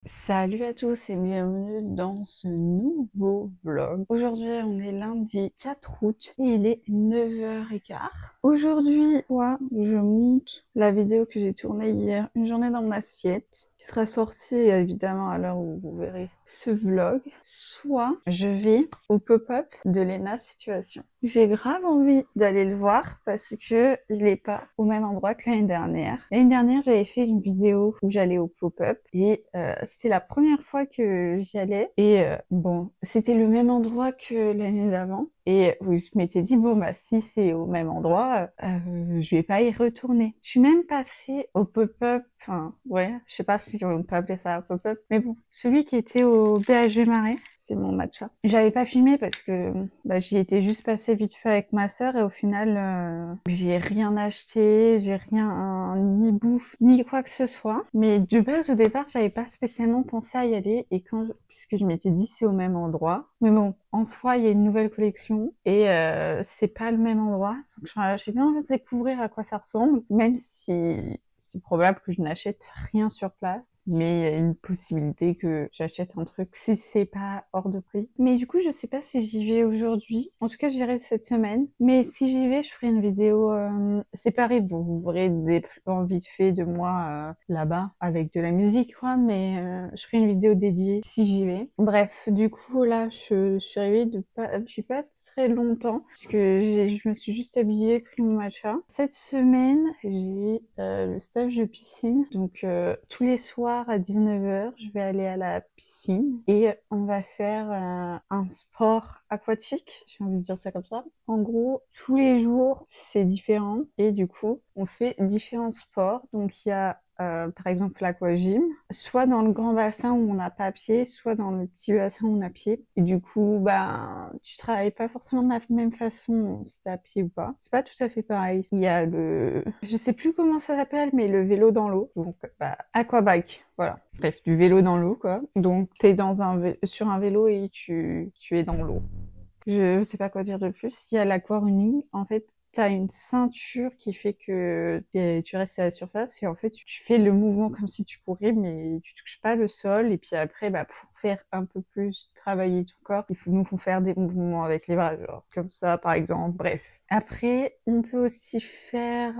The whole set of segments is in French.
Salut à tous et bienvenue dans ce nouveau vlog. Aujourd'hui, on est lundi 4 août et il est 9h15. Aujourd'hui, je monte la vidéo que j'ai tournée hier, une journée dans mon assiette, qui sera sortie évidemment à l'heure où vous verrez ce vlog. Soit je vais au pop-up de Lena Situation. J'ai grave envie d'aller le voir parce que il est pas au même endroit que l'année dernière. L'année dernière, j'avais fait une vidéo où j'allais au pop-up et c'était la première fois que j'y allais. Et bon, c'était le même endroit que l'année d'avant. Et oui, je m'étais dit, bon, bah, si c'est au même endroit, je vais pas y retourner. Je suis même passée au pop-up, enfin, ouais, je sais pas si on peut appeler ça un pop-up, mais bon, celui qui était au BHV Marais, c'est mon matcha. J'avais pas filmé parce que bah, j'y étais juste passée vite fait avec ma sœur et au final, j'ai rien acheté, j'ai rien, ni bouffe, ni quoi que ce soit. Mais de base, au départ, j'avais pas spécialement pensé à y aller et puisque je m'étais dit c'est au même endroit. Mais bon, en soi, il y a une nouvelle collection et c'est pas le même endroit. Donc j'ai bien envie de découvrir à quoi ça ressemble, même si c'est probable que je n'achète rien sur place, mais il y a une possibilité que j'achète un truc si c'est pas hors de prix. Mais du coup, je sais pas si j'y vais aujourd'hui. En tout cas, j'irai cette semaine. Mais si j'y vais, je ferai une vidéo séparée. Bon, vous verrez des plans vite fait de moi là-bas avec de la musique, quoi. Mais je ferai une vidéo dédiée si j'y vais. Bref, du coup, là, je suis arrivée depuis pas très longtemps puisque je me suis juste habillée, pris mon matcha. Cette semaine, j'ai le stage de piscine. Donc, tous les soirs à 19h, je vais aller à la piscine et on va faire un sport aquatique. J'ai envie de dire ça comme ça. En gros, tous les jours, c'est différent et du coup, on fait différents sports. Donc, il y a par exemple l'aquagym, soit dans le grand bassin où on n'a pas pied, soit dans le petit bassin où on a pied. Et du coup, ben, tu travailles pas forcément de la même façon si t'as pied ou pas. C'est pas tout à fait pareil. Il y a je sais plus comment ça s'appelle, mais le vélo dans l'eau. Donc, bah, aquabike. Voilà. Bref, du vélo dans l'eau, quoi. Donc, t'es sur un vélo et tu es dans l'eau. Je sais pas quoi dire de plus. Il y a l'aquarunning. En fait, tu as une ceinture qui fait que tu restes à la surface et en fait, tu fais le mouvement comme si tu courais, mais tu touches pas le sol. Et puis après, bah, pour faire un peu plus travailler ton corps, nous faut faire des mouvements avec les bras, genre comme ça, par exemple. Bref. Après, on peut aussi faire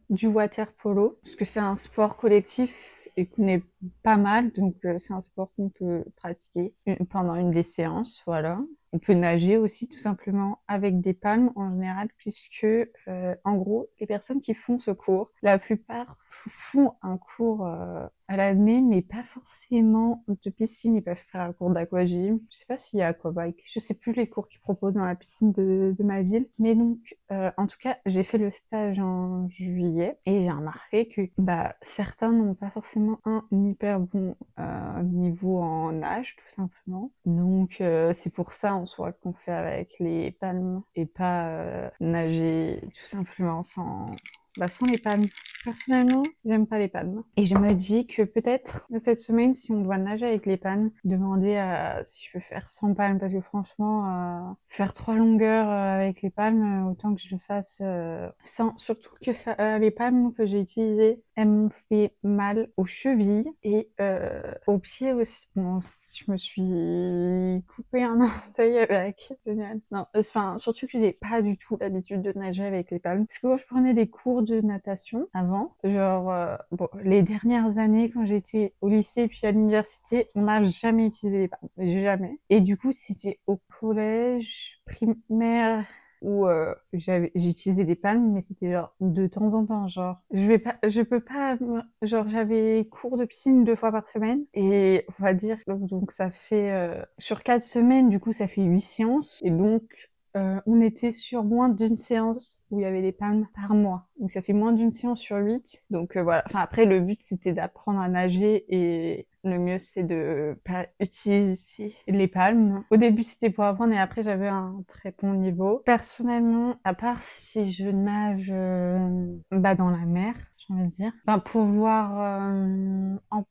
du water polo, parce que c'est un sport collectif et qu'on est pas mal, donc c'est un sport qu'on peut pratiquer pendant une des séances, voilà. On peut nager aussi tout simplement avec des palmes en général puisque en gros les personnes qui font ce cours, la plupart font un cours à l'année mais pas forcément de piscine, ils peuvent faire un cours d'aquagym. Je sais pas s'il y a aquabike, je sais plus les cours qu'ils proposent dans la piscine de ma ville. Mais donc en tout cas j'ai fait le stage en juillet et j'ai remarqué que bah, certains n'ont pas forcément un hyper bon niveau en nage tout simplement. Donc c'est pour ça en soi qu'on fait avec les palmes et pas nager tout simplement sans les palmes. Personnellement, j'aime pas les palmes. Et je me dis que peut-être cette semaine, si on doit nager avec les palmes, demander si je peux faire sans palmes parce que franchement, faire 3 longueurs avec les palmes, autant que je le fasse sans. Surtout que les palmes que j'ai utilisées, elles m'ont fait mal aux chevilles et aux pieds aussi. Bon, je me suis coupé un orteil avec. Génial. Non, enfin, surtout que j'ai pas du tout l'habitude de nager avec les palmes. Parce que quand je prenais des cours de natation avant, genre, bon, les dernières années quand j'étais au lycée puis à l'université, on n'a jamais utilisé les palmes. Jamais. Et du coup, c'était au collège, primaire, où j'ai utilisé des palmes, mais c'était genre de temps en temps, genre je peux pas, genre j'avais cours de piscine 2 fois par semaine et on va dire donc ça fait sur 4 semaines, du coup ça fait 8 séances et donc on était sur moins d'une séance où il y avait les palmes par mois. Donc ça fait moins d'une séance sur 8. Donc voilà. Enfin après le but c'était d'apprendre à nager et le mieux c'est de pas utiliser les palmes. Au début c'était pour apprendre et après j'avais un très bon niveau. Personnellement, à part si je nage bah, dans la mer, j'ai envie de dire. Enfin, pour voir,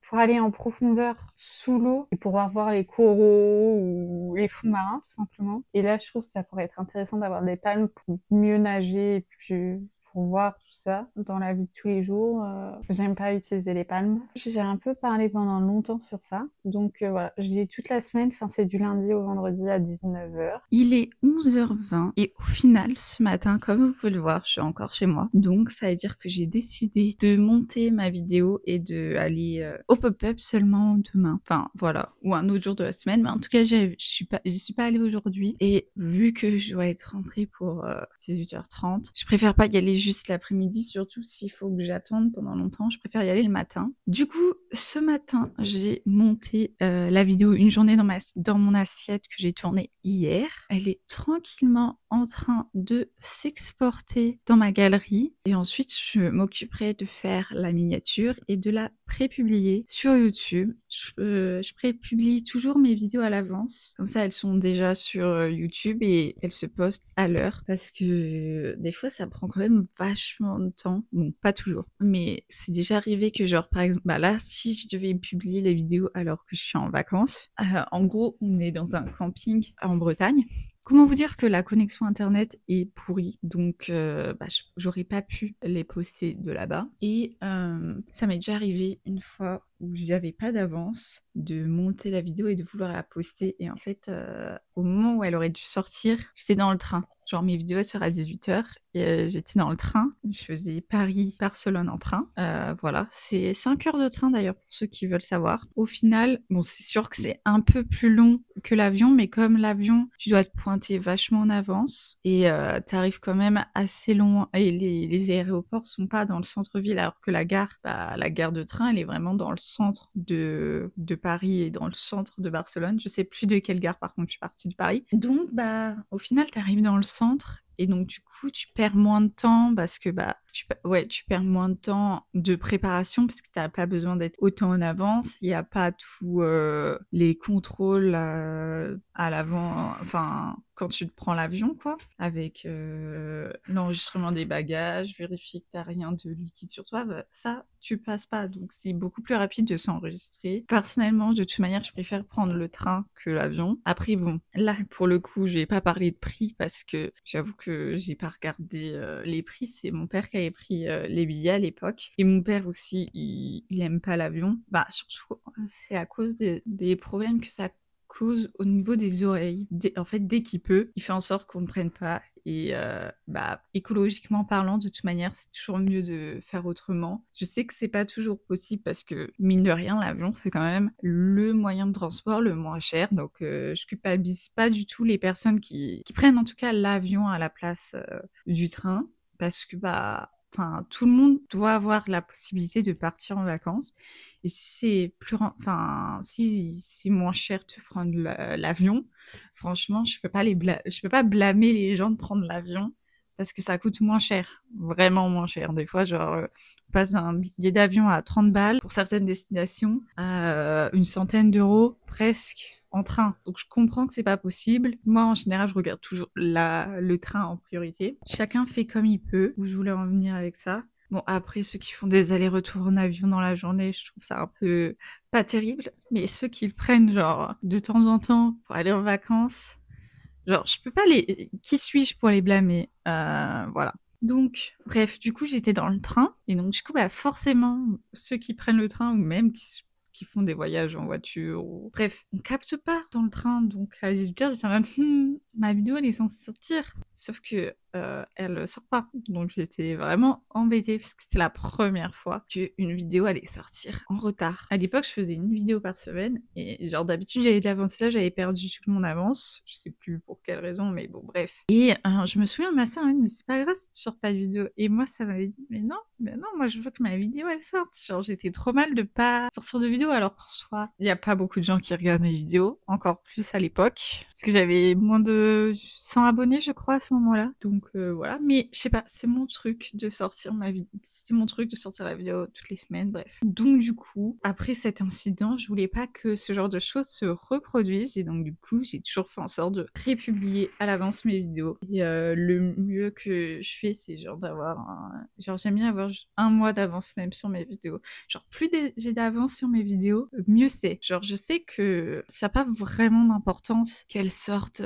pour aller en profondeur sous l'eau et pouvoir voir les coraux ou les fonds marins, tout simplement. Et là, je trouve que ça pourrait être intéressant d'avoir des palmes pour mieux nager et plus pour voir tout ça dans la vie de tous les jours. J'aime pas utiliser les palmes. J'ai un peu parlé pendant longtemps sur ça. Donc voilà, j'ai toute la semaine, enfin c'est du lundi au vendredi à 19h. Il est 11h20 et au final ce matin, comme vous pouvez le voir, je suis encore chez moi. Donc ça veut dire que j'ai décidé de monter ma vidéo et de aller au pop-up seulement demain. Enfin voilà, ou un autre jour de la semaine. Mais en tout cas, j'y suis pas allée aujourd'hui. Et vu que je dois être rentrée pour 18h30, je préfère pas y aller juste l'après-midi, surtout s'il faut que j'attende pendant longtemps. Je préfère y aller le matin. Du coup, ce matin, j'ai monté la vidéo une journée dans mon assiette que j'ai tournée hier. Elle est tranquillement en train de s'exporter dans ma galerie. Et ensuite, je m'occuperai de faire la miniature et de la prépublier sur YouTube. Je prépublie toujours mes vidéos à l'avance. Comme ça, elles sont déjà sur YouTube et elles se postent à l'heure. Parce que des fois, ça prend quand même vachement de temps. Bon, pas toujours. Mais c'est déjà arrivé que genre, par exemple, bah là, si je devais publier les vidéos alors que je suis en vacances, en gros, on est dans un camping en Bretagne. Comment vous dire que la connexion internet est pourrie, donc j'aurais pas pu les poster de là-bas. Et ça m'est déjà arrivé une fois où j'avais pas d'avance de monter la vidéo et de vouloir la poster. Et en fait, au moment où elle aurait dû sortir, j'étais dans le train. Genre mes vidéos elles seraient à 18h et j'étais dans le train. Je faisais Paris-Barcelone en train. Voilà, c'est 5 heures de train d'ailleurs pour ceux qui veulent savoir. Au final, bon c'est sûr que c'est un peu plus long que l'avion, mais comme l'avion, tu dois te pointer vachement en avance et t'arrives quand même assez loin. Et les aéroports sont pas dans le centre-ville, alors que la gare de train, elle est vraiment dans le centre de Paris et dans le centre de Barcelone. Je sais plus de quelle gare par contre je suis partie de Paris. Donc au final t'arrives dans le centre et donc du coup tu perds moins de temps parce que tu perds moins de temps de préparation parce que t'as pas besoin d'être autant en avance. Il y a pas tous les contrôles à l'avant, enfin quand tu te prends l'avion quoi, avec l'enregistrement des bagages, vérifie que t'as rien de liquide sur toi, ça tu passes pas, donc c'est beaucoup plus rapide de s'enregistrer. Personnellement, de toute manière, je préfère prendre le train que l'avion. Après bon, là pour le coup, je vais pas parler de prix parce que j'avoue que j'ai pas regardé les prix, c'est mon père qui avait pris les billets à l'époque. Et mon père aussi, il aime pas l'avion. Surtout, c'est à cause des problèmes que ça cause au niveau des oreilles. En fait, dès qu'il peut, il fait en sorte qu'on ne prenne pas. Et écologiquement parlant, de toute manière, c'est toujours mieux de faire autrement. Je sais que c'est pas toujours possible parce que, mine de rien, l'avion, c'est quand même le moyen de transport le moins cher. Donc, je culpabilise pas du tout les personnes qui prennent en tout cas l'avion à la place du train. Parce que, tout le monde doit avoir la possibilité de partir en vacances. Et si c'est moins cher de prendre l'avion, franchement, je peux pas blâmer les gens de prendre l'avion parce que ça coûte moins cher, vraiment moins cher. Des fois, on passe un billet d'avion à 30 balles pour certaines destinations, à une centaine d'euros presque en train. Donc je comprends que c'est pas possible. Moi, en général, je regarde toujours le train en priorité. Chacun fait comme il peut. Où je voulais en venir avec ça. Bon, après, ceux qui font des allers-retours en avion dans la journée, je trouve ça un peu pas terrible. Mais ceux qui le prennent, genre, de temps en temps pour aller en vacances, genre, je peux pas qui suis-je pour les blâmer? Voilà. Donc, bref, du coup, j'étais dans le train. Et donc, du coup, forcément, ceux qui prennent le train ou même qui font des voyages en voiture. Bref, on capte pas dans le train. Donc, à 18h, j'étais en mode, ma vidéo, elle est censée sortir. Sauf que elle sort pas. Donc, j'étais vraiment embêtée parce que c'était la première fois qu'une vidéo allait sortir en retard. À l'époque, je faisais une vidéo par semaine et genre d'habitude, j'avais de l'avance. Là, j'avais perdu toute mon avance. Je sais plus pour quelle raison, mais bon, bref. Et je me souviens, ma soeur m'a dit, mais c'est pas grave si tu sors pas de vidéo. Et moi, ça m'avait dit, mais non, moi, je veux que ma vidéo, elle sorte. Genre, j'étais trop mal de pas sortir de vidéo alors qu'en soi, il y a pas beaucoup de gens qui regardent mes vidéos. Encore plus à l'époque. Parce que j'avais moins de 100 abonnés, je crois, à ce moment-là. Donc, voilà. Mais, je sais pas, c'est mon truc de sortir c'est mon truc de sortir la vidéo toutes les semaines, bref. Donc, du coup, après cet incident, je voulais pas que ce genre de choses se reproduisent. Et donc, du coup, j'ai toujours fait en sorte de prépublier à l'avance mes vidéos. Et le mieux que je fais, c'est genre j'aime bien avoir un mois d'avance même sur mes vidéos. Genre, plus j'ai d'avance sur mes vidéos, mieux c'est. Genre, je sais que ça n'a pas vraiment d'importance qu'elles sortent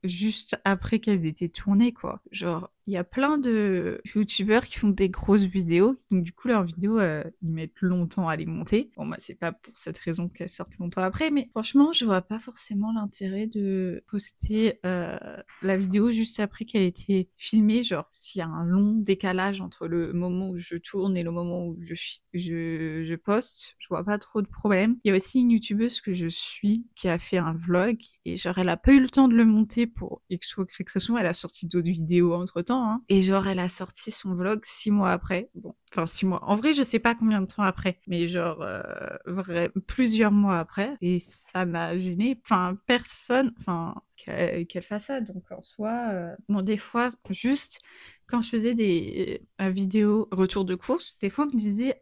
juste après qu'elles étaient tournées, quoi. Genre, il y a plein de youtubeurs qui font des grosses vidéos, donc du coup leurs vidéos ils mettent longtemps à les monter. Bon bah c'est pas pour cette raison qu'elles sortent longtemps après, mais franchement je vois pas forcément l'intérêt de poster la vidéo juste après qu'elle ait été filmée, genre s'il y a un long décalage entre le moment où je tourne et le moment où je poste, je vois pas trop de problème. Il y a aussi une youtubeuse que je suis qui a fait un vlog et genre elle a pas eu le temps de le monter pour X ou Y raison, elle a sorti d'autres vidéos entre temps, hein. Et genre elle a sorti son vlog 6 mois après. Bon, enfin 6 mois. En vrai, je sais pas combien de temps après, mais genre plusieurs mois après. Et ça n'a gêné, enfin personne, enfin qu'elle fasse ça. Donc en soi, bon des fois juste quand je faisais des vidéos retour de course, des fois on me disait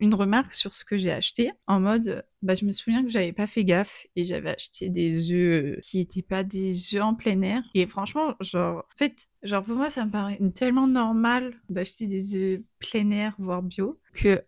une remarque sur ce que j'ai acheté, en mode, bah je me souviens que j'avais pas fait gaffe et j'avais acheté des œufs qui étaient pas des œufs en plein air. Et franchement, genre, en fait, genre pour moi ça me paraît tellement normal d'acheter des œufs plein air, voire bio, que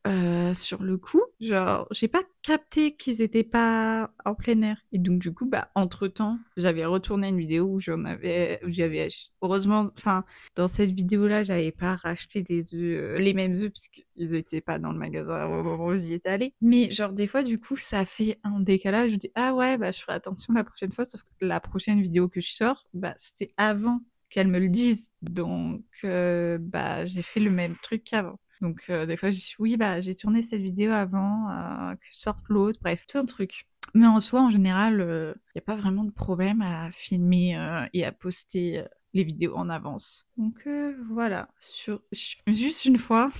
sur le coup, genre, j'ai pas capté qu'ils étaient pas en plein air. Et donc du coup, bah entre-temps, j'avais retourné une vidéo où j'avais acheté. Heureusement, enfin, dans cette vidéo-là, j'avais pas racheté des œufs, les mêmes œufs, puisqu'ils étaient pas dans le magasin au moment où j'y étais allée. Mais genre, des fois, du coup, ça fait un décalage. Je dis, ah ouais, bah je ferai attention la prochaine fois, sauf que la prochaine vidéo que je sors, bah c'était avant qu'elle me le dise. Donc, bah j'ai fait le même truc qu'avant. Donc, des fois, je dis, oui, bah j'ai tourné cette vidéo avant que sorte l'autre. Bref, tout un truc. Mais en soi, en général, il n'y a pas vraiment de problème à filmer et à poster les vidéos en avance. Donc voilà, juste une fois,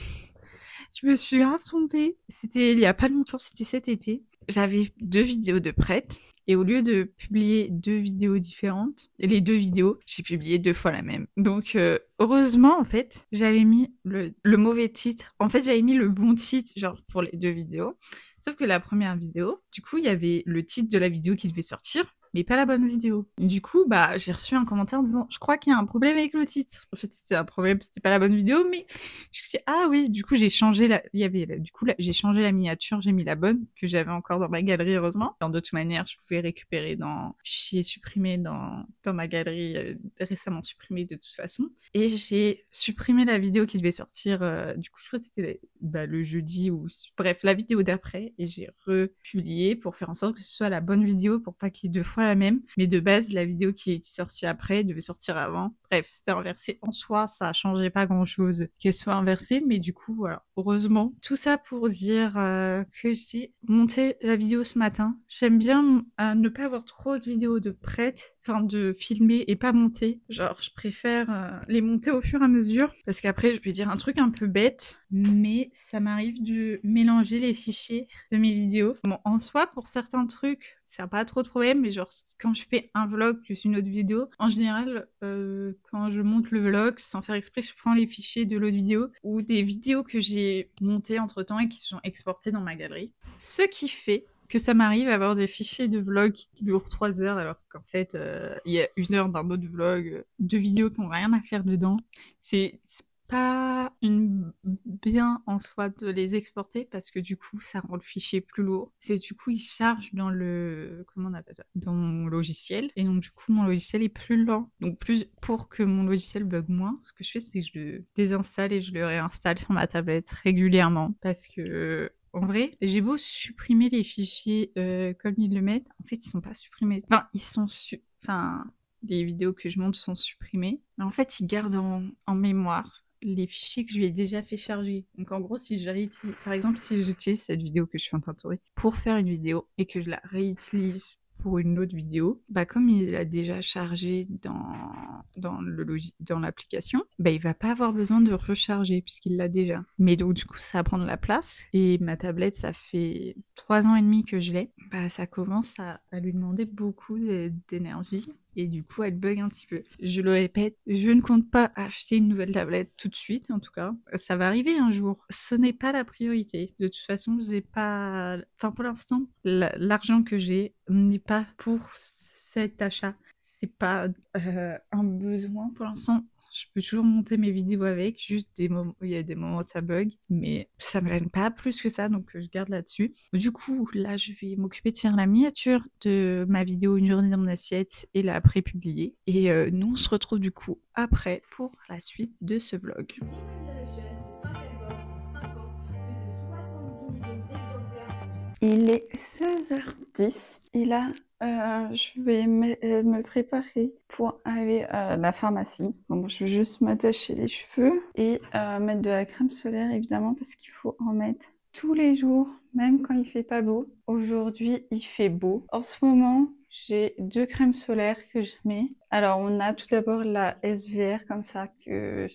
je me suis grave trompée. C'était il y a pas longtemps, c'était cet été. J'avais 2 vidéos de prête et au lieu de publier 2 vidéos différentes, les 2 vidéos, j'ai publié 2 fois la même. Donc heureusement en fait, j'avais mis le mauvais titre. En fait, j'avais mis le bon titre genre pour les 2 vidéos. Sauf que la première vidéo, du coup, il y avait le titre de la vidéo qui devait sortir, mais pas la bonne vidéo. Du coup, bah, j'ai reçu un commentaire disant, je crois qu'il y a un problème avec le titre. En fait, c'était un problème, c'était pas la bonne vidéo, mais je me suis dit, ah oui, du coup, j'ai changé j'ai changé la miniature, j'ai mis la bonne, que j'avais encore dans ma galerie, heureusement. Dans d'autres manières, je pouvais récupérer dans fichier supprimé dans ma galerie, récemment supprimé de toute façon. Et j'ai supprimé la vidéo qui devait sortir, du coup, je crois que c'était le jeudi ou, bref, la vidéo d'après, et j'ai republié pour faire en sorte que ce soit la bonne vidéo pour pas qu'il y ait 2 fois la même. Mais de base, la vidéo qui est sortie après devait sortir avant. Bref, c'était inversé. En soi, ça changeait pas grand chose qu'elle soit inversée, mais du coup, voilà. Heureusement. Tout ça pour dire que j'ai monté la vidéo ce matin. J'aime bien ne pas avoir trop de vidéos de prête, enfin de filmer et pas monter. Genre, je préfère les monter au fur et à mesure, parce qu'après, je vais dire un truc un peu bête, mais ça m'arrive de mélanger les fichiers de mes vidéos. Bon, en soi, pour certains trucs, ça n'a pas trop de problème, mais genre, quand je fais un vlog plus une autre vidéo, en général, quand je monte le vlog, sans faire exprès, je prends les fichiers de l'autre vidéo ou des vidéos que j'ai montées entre-temps et qui sont exportées dans ma galerie. Ce qui fait que ça m'arrive à avoir des fichiers de vlog qui durent 3 heures, alors qu'en fait, il y a 1 heure d'un autre vlog, 2 vidéos qui n'ont rien à faire dedans. C'est pas bien en soi de les exporter parce que du coup ça rend le fichier plus lourd. C'est du coup il charge dans comment on appelle ça, dans mon logiciel, et donc du coup mon logiciel est plus lent. Donc pour que mon logiciel bug moins, ce que je fais c'est que je le désinstalle et je le réinstalle sur ma tablette régulièrement, parce que en vrai, j'ai beau supprimer les fichiers comme ils le mettent, en fait ils sont pas supprimés. Enfin, les vidéos que je monte sont supprimées, mais en fait ils gardent en mémoire les fichiers que je lui ai déjà fait charger. Donc en gros, par exemple, si j'utilise cette vidéo que je suis en train de tourner pour faire une vidéo et que je la réutilise pour une autre vidéo, bah comme il a déjà chargé dans l'application, bah il va pas avoir besoin de recharger puisqu'il l'a déjà. Mais donc du coup, ça va prendre la place, et ma tablette, ça fait 3 ans et demi que je l'ai. Bah ça commence à lui demander beaucoup d'énergie. Et du coup, elle bug un petit peu. Je le répète, je ne compte pas acheter une nouvelle tablette tout de suite, en tout cas. Ça va arriver un jour. Ce n'est pas la priorité. De toute façon, j'ai pas... Enfin, pour l'instant, l'argent que j'ai n'est pas pour cet achat. C'est pas un besoin pour l'instant. Je peux toujours monter mes vidéos avec, juste des moments, il y a des moments où ça bug, mais ça me gêne pas plus que ça, donc je garde là-dessus. Du coup, là, je vais m'occuper de faire la miniature de ma vidéo Une journée dans mon assiette et la prépublier. Et nous, on se retrouve du coup après pour la suite de ce vlog. Il est 16h10 et là, je vais me préparer pour aller à la pharmacie. Bon, je vais juste m'attacher les cheveux et mettre de la crème solaire évidemment parce qu'il faut en mettre tous les jours, même quand il fait pas beau. Aujourd'hui, il fait beau. En ce moment, j'ai 2 crèmes solaires que je mets. Alors, on a tout d'abord la SVR comme ça que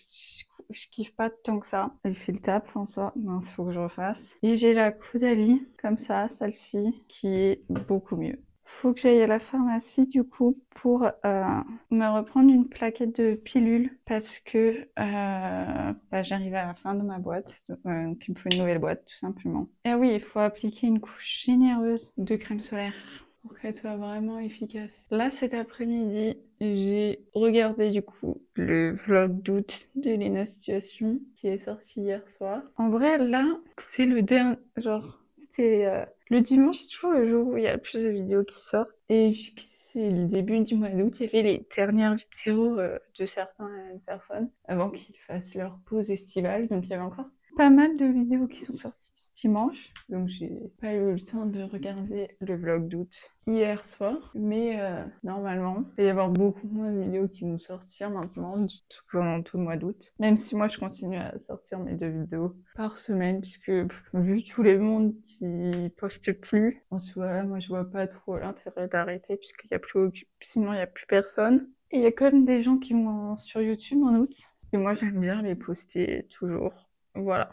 je kiffe pas tant que ça. Elle fait le taf en soi. Mince, faut que je refasse. Et j'ai la Caudalie comme ça, celle-ci, qui est beaucoup mieux. Faut que j'aille à la pharmacie du coup pour me reprendre une plaquette de pilules parce que j'arrive à la fin de ma boîte, donc il me faut une nouvelle boîte tout simplement. Et oui, il faut appliquer une couche généreuse de crème solaire pour qu'elle soit vraiment efficace. Là, cet après-midi, j'ai regardé du coup le vlog d'août de Lena Situation qui est sorti hier soir. En vrai, là, c'est le dernier, genre, c'était le dimanche, c'est toujours le jour où il y a le plus de vidéos qui sortent. Et vu que c'est le début du mois d'août, il y avait les dernières vidéos de certaines personnes avant qu'ils fassent leur pause estivale. Donc il y avait encore pas mal de vidéos qui sont sorties ce dimanche. Donc j'ai pas eu le temps de regarder le vlog d'août hier soir. Mais normalement, il va y avoir beaucoup moins de vidéos qui vont sortir maintenant pendant tout le mois d'août. Même si moi je continue à sortir mes 2 vidéos par semaine puisque vu tous les mondes qui postent plus, en soi, moi je vois pas trop l'intérêt d'arrêter puisqu'il y a plus, sinon il y a plus personne. Et il y a quand même des gens qui vont sur YouTube en août. Et moi j'aime bien les poster toujours. Voilà.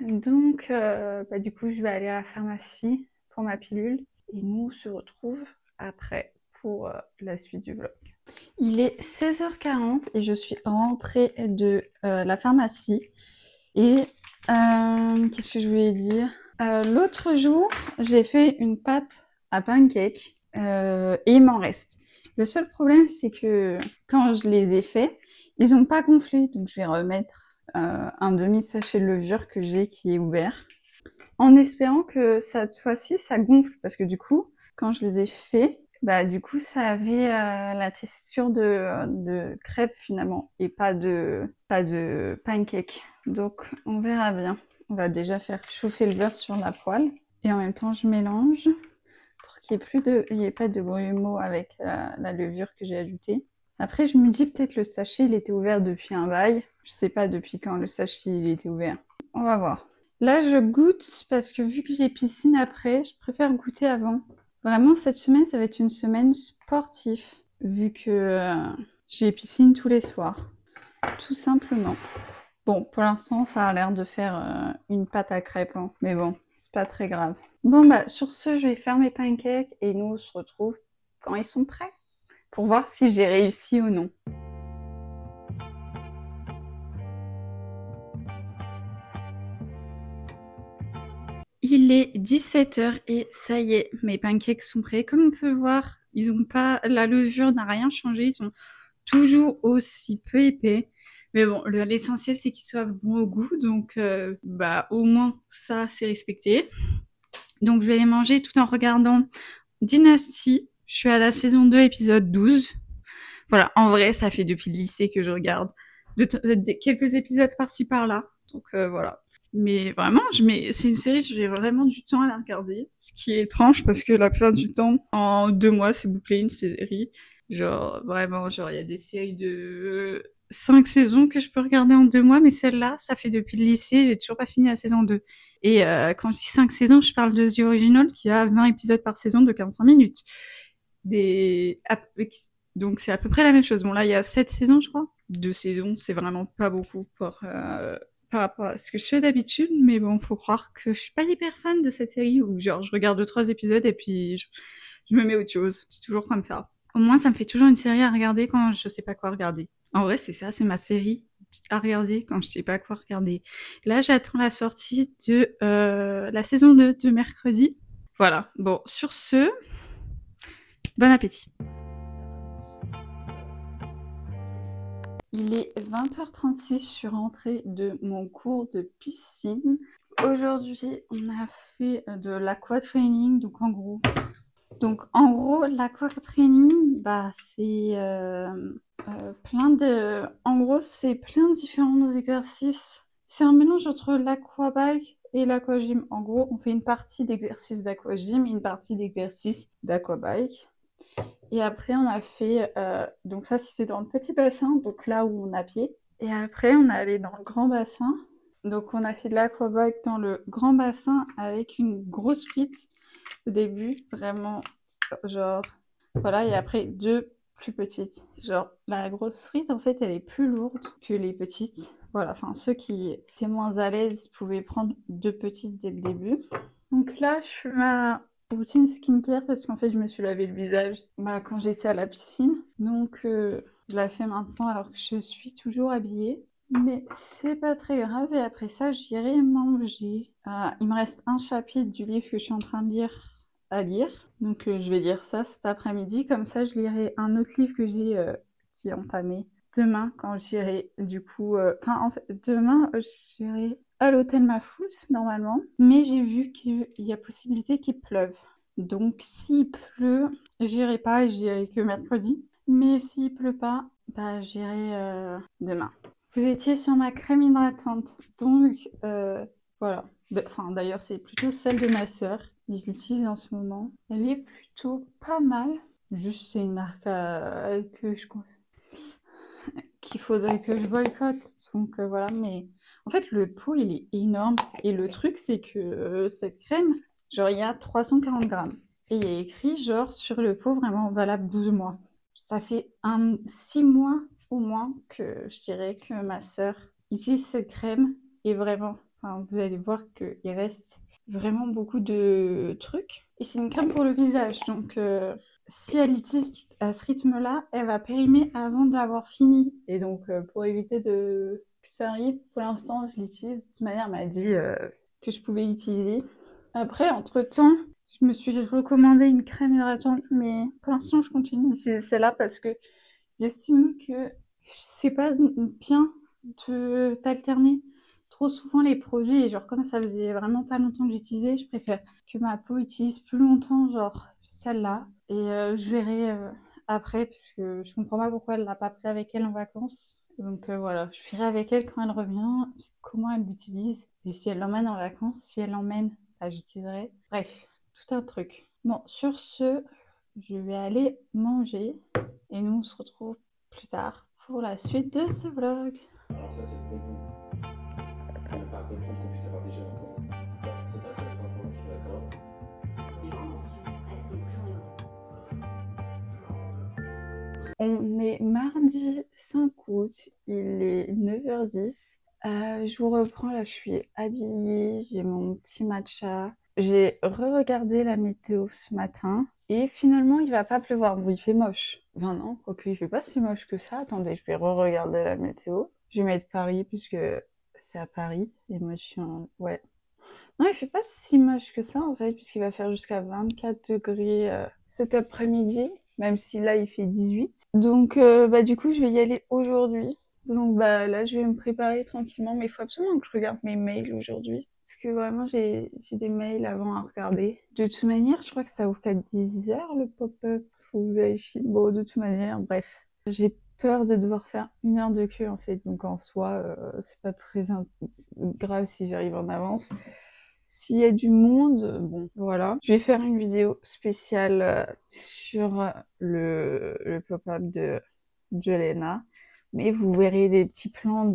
Donc, du coup, je vais aller à la pharmacie pour ma pilule. Et nous, on se retrouve après pour la suite du vlog. Il est 16h40 et je suis rentrée de la pharmacie. Et qu'est-ce que je voulais dire? L'autre jour, j'ai fait une pâte à pancake et il m'en reste. Le seul problème, c'est que quand je les ai faits, ils n'ont pas gonflé. Donc, je vais remettre un demi-sachet de levure que j'ai qui est ouvert. En espérant que cette fois-ci, ça gonfle. Parce que du coup, quand je les ai faits, du coup, ça avait la texture de crêpe finalement et pas de pancake. Donc, on verra bien. On va déjà faire chauffer le beurre sur la poêle. Et en même temps, je mélange pour qu'il n'y ait pas de grumeaux avec la levure que j'ai ajoutée. Après, je me dis peut-être le sachet, il était ouvert depuis un bail. Je sais pas depuis quand le sachet il était ouvert. On va voir. Là, je goûte parce que vu que j'ai piscine après, je préfère goûter avant. Vraiment, cette semaine, ça va être une semaine sportive, vu que j'ai piscine tous les soirs. Tout simplement. Bon, pour l'instant, ça a l'air de faire une pâte à crêpes, hein. Mais bon, c'est pas très grave. Bon, sur ce, je vais faire mes pancakes et nous, on se retrouve quand ils sont prêts pour voir si j'ai réussi ou non. Il est 17h et ça y est, mes pancakes sont prêts. Comme on peut voir, ils ont pas, la levure n'a rien changé, ils sont toujours aussi peu épais. Mais bon, l'essentiel c'est qu'ils soient bons au goût, donc au moins ça c'est respecté. Donc je vais les manger tout en regardant Dynasty. Je suis à la saison 2, épisode 12. Voilà, en vrai, ça fait depuis le lycée que je regarde quelques épisodes par-ci par-là. Donc voilà. Mais vraiment, c'est une série, j'ai vraiment du temps à la regarder. Ce qui est étrange parce que la plupart du temps, en 2 mois, c'est bouclé une série. Genre, vraiment, il y a des séries de 5 saisons que je peux regarder en 2 mois, mais celle-là, ça fait depuis le lycée, j'ai toujours pas fini la saison 2. Et quand je dis 5 saisons, je parle de The Original qui a 20 épisodes par saison de 45 minutes. Donc c'est à peu près la même chose. Bon là, il y a 7 saisons, je crois. 2 saisons, c'est vraiment pas beaucoup par rapport à ce que je fais d'habitude, mais bon, faut croire que je suis pas hyper fan de cette série où genre je regarde 2-3 épisodes et puis je me mets autre chose. C'est toujours comme ça. Au moins, ça me fait toujours une série à regarder quand je sais pas quoi regarder. En vrai, c'est ça, c'est ma série à regarder quand je sais pas quoi regarder. Là, j'attends la sortie de la saison 2 de mercredi. Voilà. Bon, sur ce, bon appétit. Il est 20h36, je suis rentrée de mon cours de piscine. Aujourd'hui, on a fait de l'aquatraining, donc en gros, l'aquatraining, bah, c'est En gros, c'est plein de différents exercices. C'est un mélange entre l'aquabike et l'aquagym. En gros, on fait une partie d'exercice d'aquagym et une partie d'exercice d'aquabike. Et après, on a fait... donc ça, c'était dans le petit bassin, donc là où on a pied. Et après, on est allé dans le grand bassin. Donc on a fait de l'aquabike dans le grand bassin avec une grosse frite au début, vraiment, genre... Voilà, et après, deux plus petites. Genre, la grosse frite, en fait, elle est plus lourde que les petites. Voilà, enfin, ceux qui étaient moins à l'aise pouvaient prendre deux petites dès le début. Donc là, je fais ma routine skincare parce qu'en fait, je me suis lavé le visage quand j'étais à la piscine. Donc, je la fais maintenant alors que je suis toujours habillée. Mais c'est pas très grave. Et après ça, j'irai manger. Il me reste un chapitre du livre que je suis en train de lire à lire. Donc, je vais lire ça cet après-midi. Comme ça, je lirai un autre livre que j'ai qui est entamé demain quand j'irai du coup... en fait, demain, j'irai à l'hôtel Mafout, normalement. Mais j'ai vu qu'il y a possibilité qu'il pleuve. Donc, s'il pleut, j'irai pas et j'irai que mercredi. Mais s'il pleut pas, bah, j'irai demain. Vous étiez sur ma crème hydratante. Donc, voilà. Enfin, d'ailleurs, c'est plutôt celle de ma sœur. Je l'utilise en ce moment. Elle est plutôt pas mal. Juste, c'est une marque que je qu'il faudrait que je boycotte. Donc voilà, mais en fait, le pot, il est énorme. Et le truc, c'est que cette crème, genre, il y a 340 grammes. Et il y a écrit, genre, sur le pot, vraiment valable 12 mois. Ça fait 6 mois au moins que je dirais que ma sœur utilise cette crème. Et vraiment, enfin, vous allez voir qu'il reste vraiment beaucoup de trucs. Et c'est une crème pour le visage. Donc, si elle utilise à ce rythme-là, elle va périmer avant d'avoir fini. Et donc, pour éviter que ça arrive, pour l'instant, je l'utilise. De toute manière, elle m'a dit que je pouvais l'utiliser. Après, entre-temps, je me suis recommandé une crème hydratante, mais pour l'instant, je continue d'utiliser celle-là parce que j'estime que c'est pas bien d'alterner trop souvent les produits. Et genre, comme ça faisait vraiment pas longtemps que j'utilisais, je préfère que ma peau utilise plus longtemps, genre celle-là. Et je verrai après, puisque je comprends pas pourquoi elle l'a pas pris avec elle en vacances. Donc voilà, je verrai avec elle quand elle revient, comment elle l'utilise. Et si elle l'emmène en vacances, si elle l'emmène, bah, j'utiliserai. Bref, tout un truc. Bon, sur ce, je vais aller manger. Et nous, on se retrouve plus tard pour la suite de ce vlog. Alors ça c'est pour vous, on n'a pas à comprendre qu'on puisse avoir des jeunes en commun. Bon, c'est pas très frappant, je suis d'accord. On est mardi 5 août, il est 9h10. Je vous reprends, là je suis habillée, j'ai mon petit matcha. J'ai re-regardé la météo ce matin et finalement il va pas pleuvoir. Bon, il fait moche. Enfin non, quoique il fait pas si moche que ça. Attendez, je vais re-regarder la météo. Je vais mettre Paris puisque c'est à Paris et moi je suis en... Ouais. Non, il fait pas si moche que ça en fait, puisqu'il va faire jusqu'à 24 degrés cet après-midi, même si là il fait 18. Donc du coup je vais y aller aujourd'hui. Donc là je vais me préparer tranquillement, mais il faut absolument que je regarde mes mails aujourd'hui. Parce que vraiment j'ai des mails avant à regarder. De toute manière, je crois que ça ouvre qu'à 10h le pop-up. Faut que je vérifie. Bon, de toute manière, bref. J'ai peur de devoir faire 1 heure de queue en fait, donc en soi c'est pas très grave si j'arrive en avance. S'il y a du monde, bon, voilà. Je vais faire une vidéo spéciale sur le pop-up de Jelena. Mais vous verrez des petits plans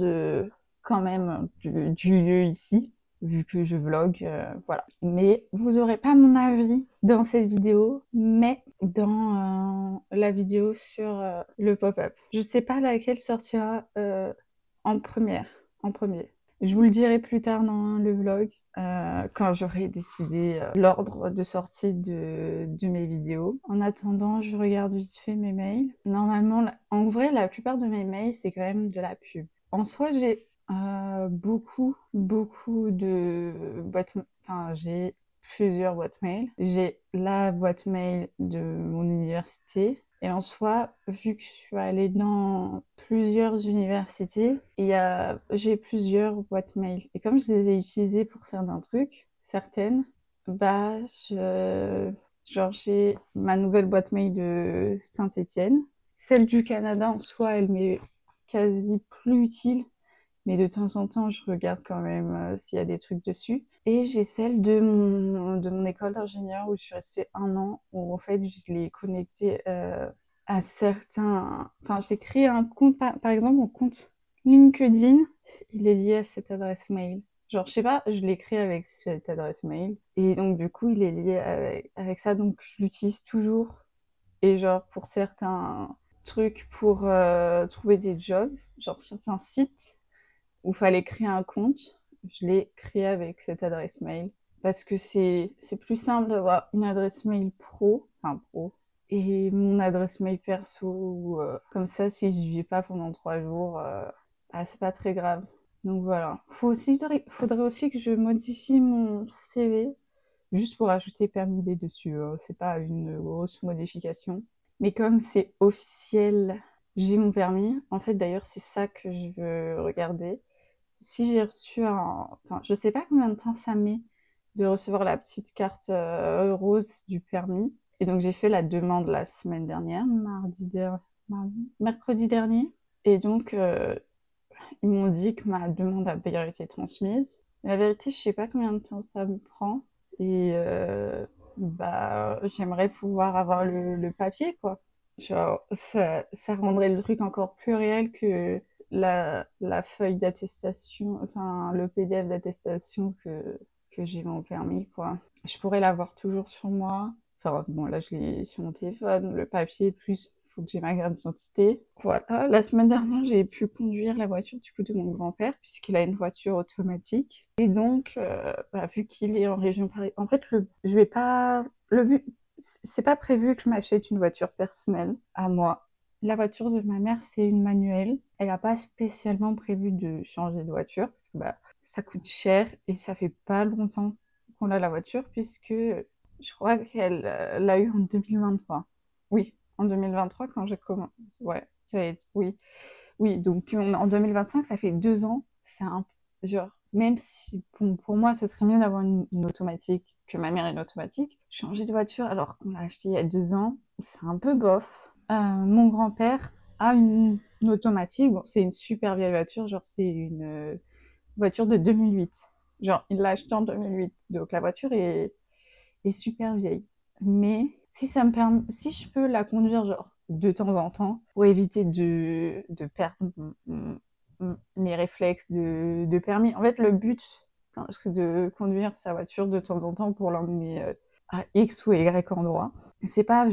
quand même, du lieu ici, vu que je vlog, voilà. Mais vous aurez pas mon avis dans cette vidéo, mais dans la vidéo sur le pop-up. Je sais pas laquelle sortira en premier. Je vous le dirai plus tard dans le vlog, quand j'aurai décidé l'ordre de sortie de mes vidéos. En attendant, je regarde vite fait mes mails. Normalement, en vrai, la plupart de mes mails, c'est quand même de la pub. En soi, j'ai beaucoup de boîtes... Enfin, j'ai plusieurs boîtes mail. J'ai la boîte mail de mon université, Et en soi, vu que je suis allée dans plusieurs universités, j'ai plusieurs boîtes mail. Et comme je les ai utilisées pour certains trucs, certaines, bah, j'ai ma nouvelle boîte mail de Saint-Étienne. Celle du Canada en soi, elle m'est quasi plus utile. Mais de temps en temps, je regarde quand même s'il y a des trucs dessus. Et j'ai celle de mon école d'ingénieur où je suis restée 1 an, où en fait, je l'ai connectée à certains... Enfin, j'ai créé un compte, par exemple, mon compte LinkedIn, il est lié à cette adresse mail. Genre, je sais pas, je l'ai créé avec cette adresse mail. Et donc, du coup, il est lié avec ça. Donc, je l'utilise toujours. Et genre, pour certains trucs, pour trouver des jobs, genre certains sites, où il fallait créer un compte, je l'ai créé avec cette adresse mail. Parce que c'est plus simple d'avoir une adresse mail pro, et mon adresse mail perso. Comme ça, si je vis pas pendant 3 jours, bah, c'est pas très grave. Donc voilà. Faudrait aussi que je modifie mon CV, juste pour ajouter permis B dessus. C'est pas une grosse modification. Mais comme c'est officiel, j'ai mon permis. En fait, d'ailleurs, c'est ça que je veux regarder. Si j'ai reçu Enfin, je sais pas combien de temps ça met de recevoir la petite carte rose du permis. Et donc, j'ai fait la demande la semaine dernière, mercredi dernier. Et donc, ils m'ont dit que ma demande a bien été transmise. Mais la vérité, je sais pas combien de temps ça me prend. Et bah, j'aimerais pouvoir avoir le papier, quoi. Genre, ça rendrait le truc encore plus réel que la feuille d'attestation, enfin, le PDF d'attestation que j'ai mon permis, quoi. Je pourrais l'avoir toujours sur moi. Enfin, bon, là, je l'ai sur mon téléphone, le papier, plus faut que j'ai ma carte d'identité. Voilà. La semaine dernière, j'ai pu conduire la voiture du coup de mon grand-père, puisqu'il a une voiture automatique. Et donc, bah, vu qu'il est en région Paris, en fait, je vais pas, le but, c'est pas prévu que je m'achète une voiture personnelle à moi. La voiture de ma mère, c'est une manuelle. Elle n'a pas spécialement prévu de changer de voiture, parce que bah, ça coûte cher et ça fait pas longtemps qu'on a la voiture, puisque je crois qu'elle l'a eu en 2023. Oui, en 2023 quand j'ai commencé. Ouais, oui. Oui, donc en 2025, ça fait 2 ans. C'est un genre, même si pour moi, ce serait mieux d'avoir une automatique, que ma mère ait une automatique, changer de voiture alors qu'on l'a acheté il y a 2 ans, c'est un peu bof. Mon grand-père a une automatique. Bon, c'est une super vieille voiture, genre c'est une voiture de 2008. Genre, il l'a achetée en 2008. Donc la voiture est super vieille. Mais si si je peux la conduire genre de temps en temps pour éviter de perdre mes réflexes de permis. En fait, le but, c'est de conduire sa voiture de temps en temps pour l'emmener à X ou Y endroit. C'est pas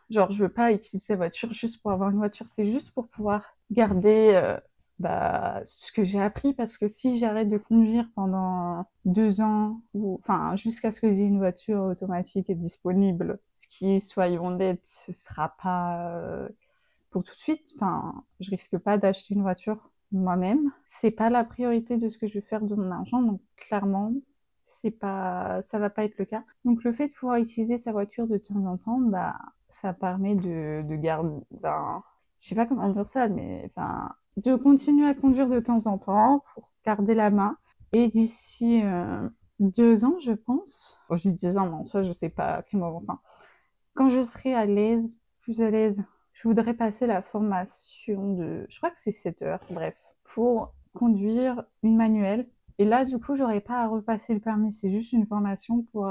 genre, je veux pas utiliser sa voiture juste pour avoir une voiture, c'est juste pour pouvoir garder bah, ce que j'ai appris, parce que si j'arrête de conduire pendant 2 ans, ou enfin jusqu'à ce que j'ai une voiture automatique et disponible, ce qui, soyons honnêtes, ce sera pas pour tout de suite. Enfin, je risque pas d'acheter une voiture moi-même. C'est pas la priorité de ce que je vais faire de mon argent, donc clairement, ça va pas être le cas. Donc le fait de pouvoir utiliser sa voiture de temps en temps, bah, ça permet de garder, ben, je sais pas comment dire ça, mais enfin, de continuer à conduire de temps en temps pour garder la main. Et d'ici 2 ans, je pense, bon, je dis 10 ans, mais en soi, je sais pas à quel moment, enfin, quand je serai plus à l'aise, je voudrais passer la formation je crois que c'est 7 heures, bref, pour conduire une manuelle. Et là, du coup, j'aurais pas à repasser le permis, c'est juste une formation pour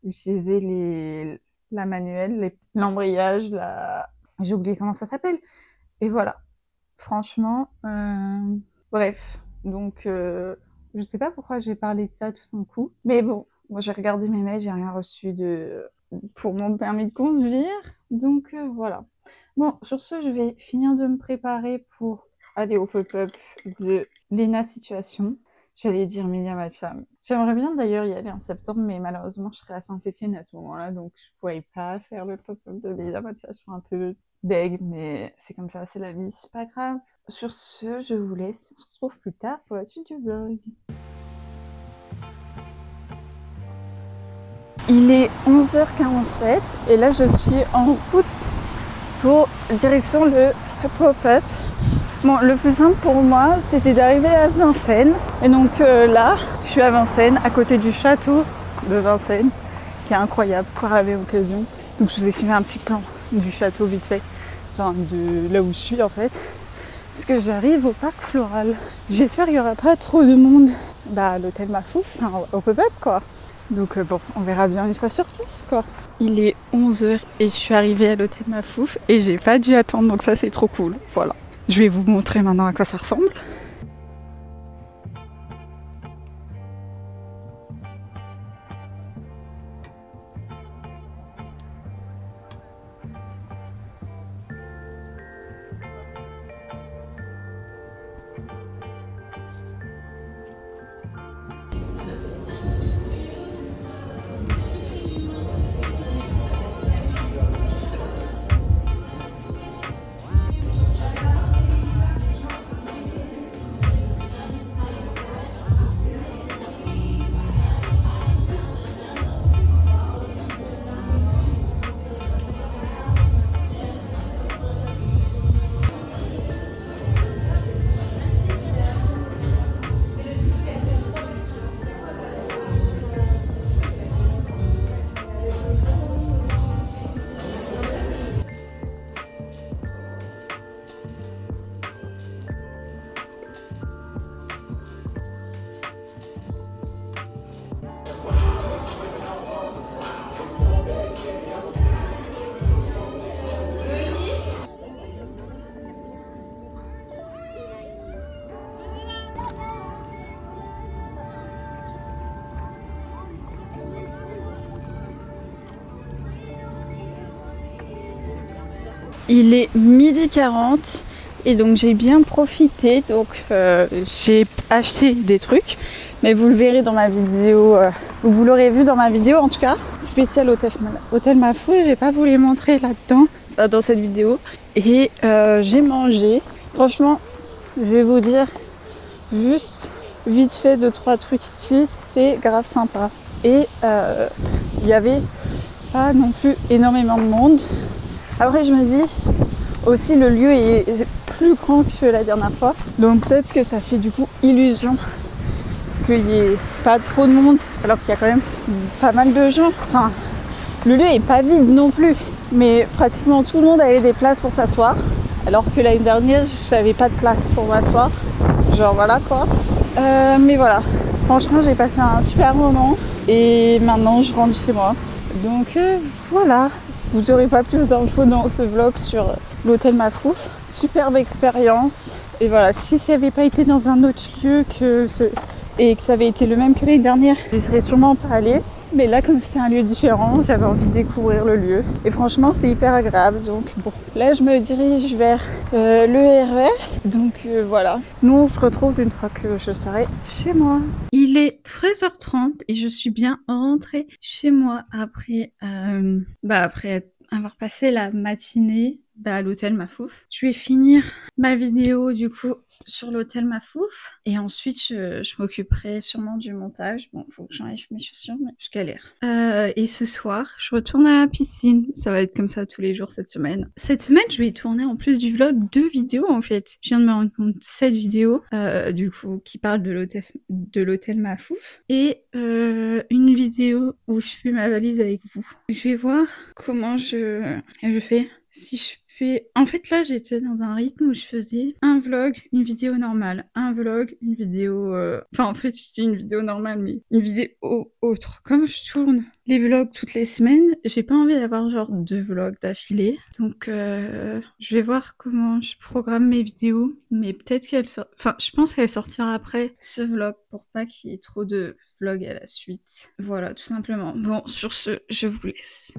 utiliser la manuelle, l'embrayage, j'ai oublié comment ça s'appelle. Et voilà. Franchement, bref. Donc, je sais pas pourquoi j'ai parlé de ça tout d'un coup. Mais bon, moi j'ai regardé mes mails, j'ai rien reçu pour mon permis de conduire. Donc, voilà. Bon, sur ce, je vais finir de me préparer pour aller au pop-up de Lena Situation. J'allais dire Milia Matcha. J'aimerais bien d'ailleurs y aller en septembre, mais malheureusement, je serai à Saint-Étienne à ce moment-là, donc je pourrais pas faire le pop-up de Milia Matcha. Je suis un peu deg, mais c'est comme ça, c'est la vie, c'est pas grave. Sur ce, je vous laisse. On se retrouve plus tard pour la suite du vlog. Il est 11h47 et là je suis en route pour direction le pop-up. Bon, le plus simple pour moi, c'était d'arriver à Vincennes. Et donc là, je suis à Vincennes, à côté du château de Vincennes, qui est incroyable pour arriver à l'occasion. Donc je vous ai filmé un petit plan du château vite fait, enfin de là où je suis en fait. Parce que j'arrive au parc floral. J'espère qu'il n'y aura pas trop de monde à l'hôtel Mafouf, enfin au pop-up quoi. Donc bon, on verra bien une fois sur place quoi. Il est 11h et je suis arrivée à l'hôtel Mafouf et j'ai pas dû attendre, donc ça c'est trop cool. Voilà. Je vais vous montrer maintenant à quoi ça ressemble. Il est 12h40 et donc j'ai bien profité, donc j'ai acheté des trucs, mais vous le verrez dans ma vidéo, vous l'aurez vu dans ma vidéo en tout cas, spécial hôtel Mafouf, j'ai pas voulu montrer là-dedans, dans cette vidéo, et j'ai mangé, franchement je vais vous dire, juste vite fait 2-3 trucs ici, c'est grave sympa, et il y avait pas non plus énormément de monde. Après je me dis aussi le lieu est plus grand que la dernière fois, donc peut-être que ça fait du coup illusion qu'il n'y ait pas trop de monde alors qu'il y a quand même pas mal de gens. Enfin, le lieu est pas vide non plus, mais pratiquement tout le monde avait des places pour s'asseoir, alors que l'année dernière j'avais pas de place pour m'asseoir, genre voilà quoi. Mais voilà, franchement j'ai passé un super moment et maintenant je rentre chez moi. Donc voilà, vous n'aurez pas plus d'infos dans ce vlog sur l'hôtel Mafouf. Superbe expérience. Et voilà, si ça n'avait pas été dans un autre lieu et que ça avait été le même que l'année dernière, j'y serais sûrement pas allée. Mais là, comme c'était un lieu différent, j'avais envie de découvrir le lieu. Et franchement, c'est hyper agréable. Donc bon, là, je me dirige vers le RER. Donc voilà, nous on se retrouve une fois que je serai chez moi. Il est 13h30 et je suis bien rentrée chez moi après avoir passé la matinée à l'hôtel Mafouf. Je vais finir ma vidéo du coup sur l'hôtel Mafouf et ensuite je m'occuperai sûrement du montage. Bon, faut que j'enlève mes chaussures, mais je galère. Et ce soir, je retourne à la piscine. Ça va être comme ça tous les jours cette semaine. Cette semaine, je vais tourner en plus du vlog 2 vidéos en fait. Je viens de me rendre compte, 7 vidéos du coup qui parlent de l'hôtel Mafouf et une vidéo où je fais ma valise avec vous. Je vais voir comment je fais. Si je fais... En fait là j'étais dans un rythme où je faisais un vlog, une vidéo normale, un vlog, une vidéo... Enfin en fait je dis une vidéo normale mais une vidéo autre. Comme je tourne les vlogs toutes les semaines, j'ai pas envie d'avoir genre 2 vlogs d'affilée. Donc je vais voir comment je programme mes vidéos. Mais peut-être qu'elle sort... Enfin je pense qu'elle sortira après ce vlog pour pas qu'il y ait trop de vlogs à la suite. Voilà tout simplement. Bon sur ce je vous laisse.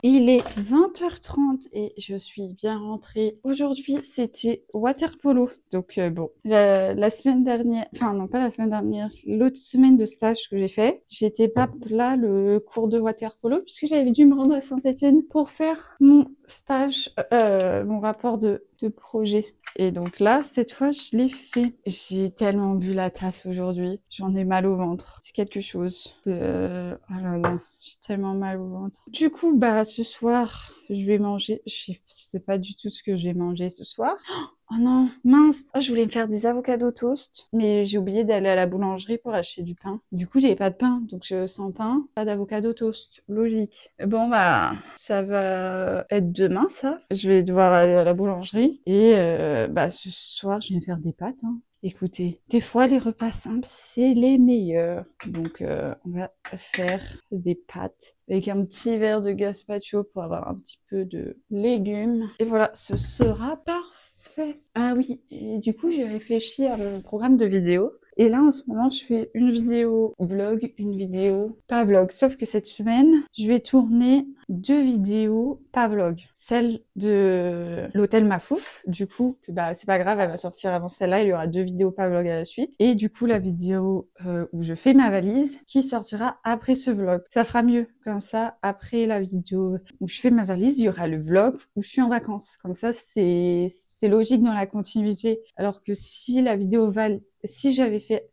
Il est 20h30 et je suis bien rentrée. Aujourd'hui, c'était water polo. Donc bon, la semaine dernière, enfin non pas la semaine dernière, l'autre semaine de stage que j'ai fait, j'étais pas là le cours de water polo puisque j'avais dû me rendre à Saint-Étienne pour faire mon stage, mon rapport de projet. Et donc là, cette fois, je l'ai fait. J'ai tellement bu la tasse aujourd'hui. J'en ai mal au ventre. C'est quelque chose. Oh là là, j'ai tellement mal au ventre. Du coup, bah, ce soir, je vais manger. Je sais pas du tout ce que j'ai mangé ce soir. Oh non, mince. Oh, je voulais me faire des avocados toast, mais j'ai oublié d'aller à la boulangerie pour acheter du pain. Du coup, j'avais pas de pain, donc sans pain, pas d'avocado toast. Logique. Bon, bah, ça va être demain, ça. Je vais devoir aller à la boulangerie et bah, ce soir, je vais me faire des pâtes, hein. Écoutez, des fois, les repas simples, c'est les meilleurs. Donc, on va faire des pâtes avec un petit verre de gazpacho pour avoir un petit peu de légumes. Et voilà, ce sera parfait. Ah oui, et du coup, j'ai réfléchi à mon programme de vidéo. Et là, en ce moment, je fais une vidéo vlog, une vidéo pas vlog. Sauf que cette semaine, je vais tourner 2 vidéos pas vlog. Celle de l'hôtel Mafouf, du coup, bah, c'est pas grave, elle va sortir avant celle-là, il y aura 2 vidéos pas vlog à la suite. Et du coup, la vidéo où je fais ma valise, qui sortira après ce vlog. Ça fera mieux, comme ça, après la vidéo où je fais ma valise, il y aura le vlog où je suis en vacances. Comme ça, c'est logique dans la continuité. Alors que si la vidéo si j'avais fait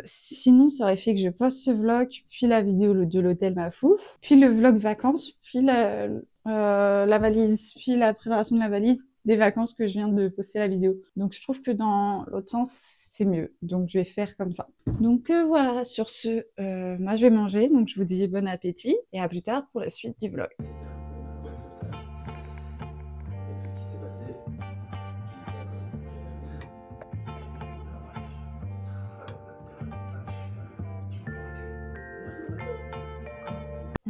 sinon, ça aurait fait que je poste ce vlog, puis la vidéo de l'hôtel Mafouf, puis le vlog vacances, puis la valise, puis la préparation de la valise des vacances que je viens de poster la vidéo. Donc, je trouve que dans l'autre sens, c'est mieux. Donc, je vais faire comme ça. Donc, voilà, sur ce, moi, je vais manger. Donc, je vous dis bon appétit et à plus tard pour la suite du vlog. Ouais, sauvetage. Et tout ce qui s'est passé, tu dis ça à cause de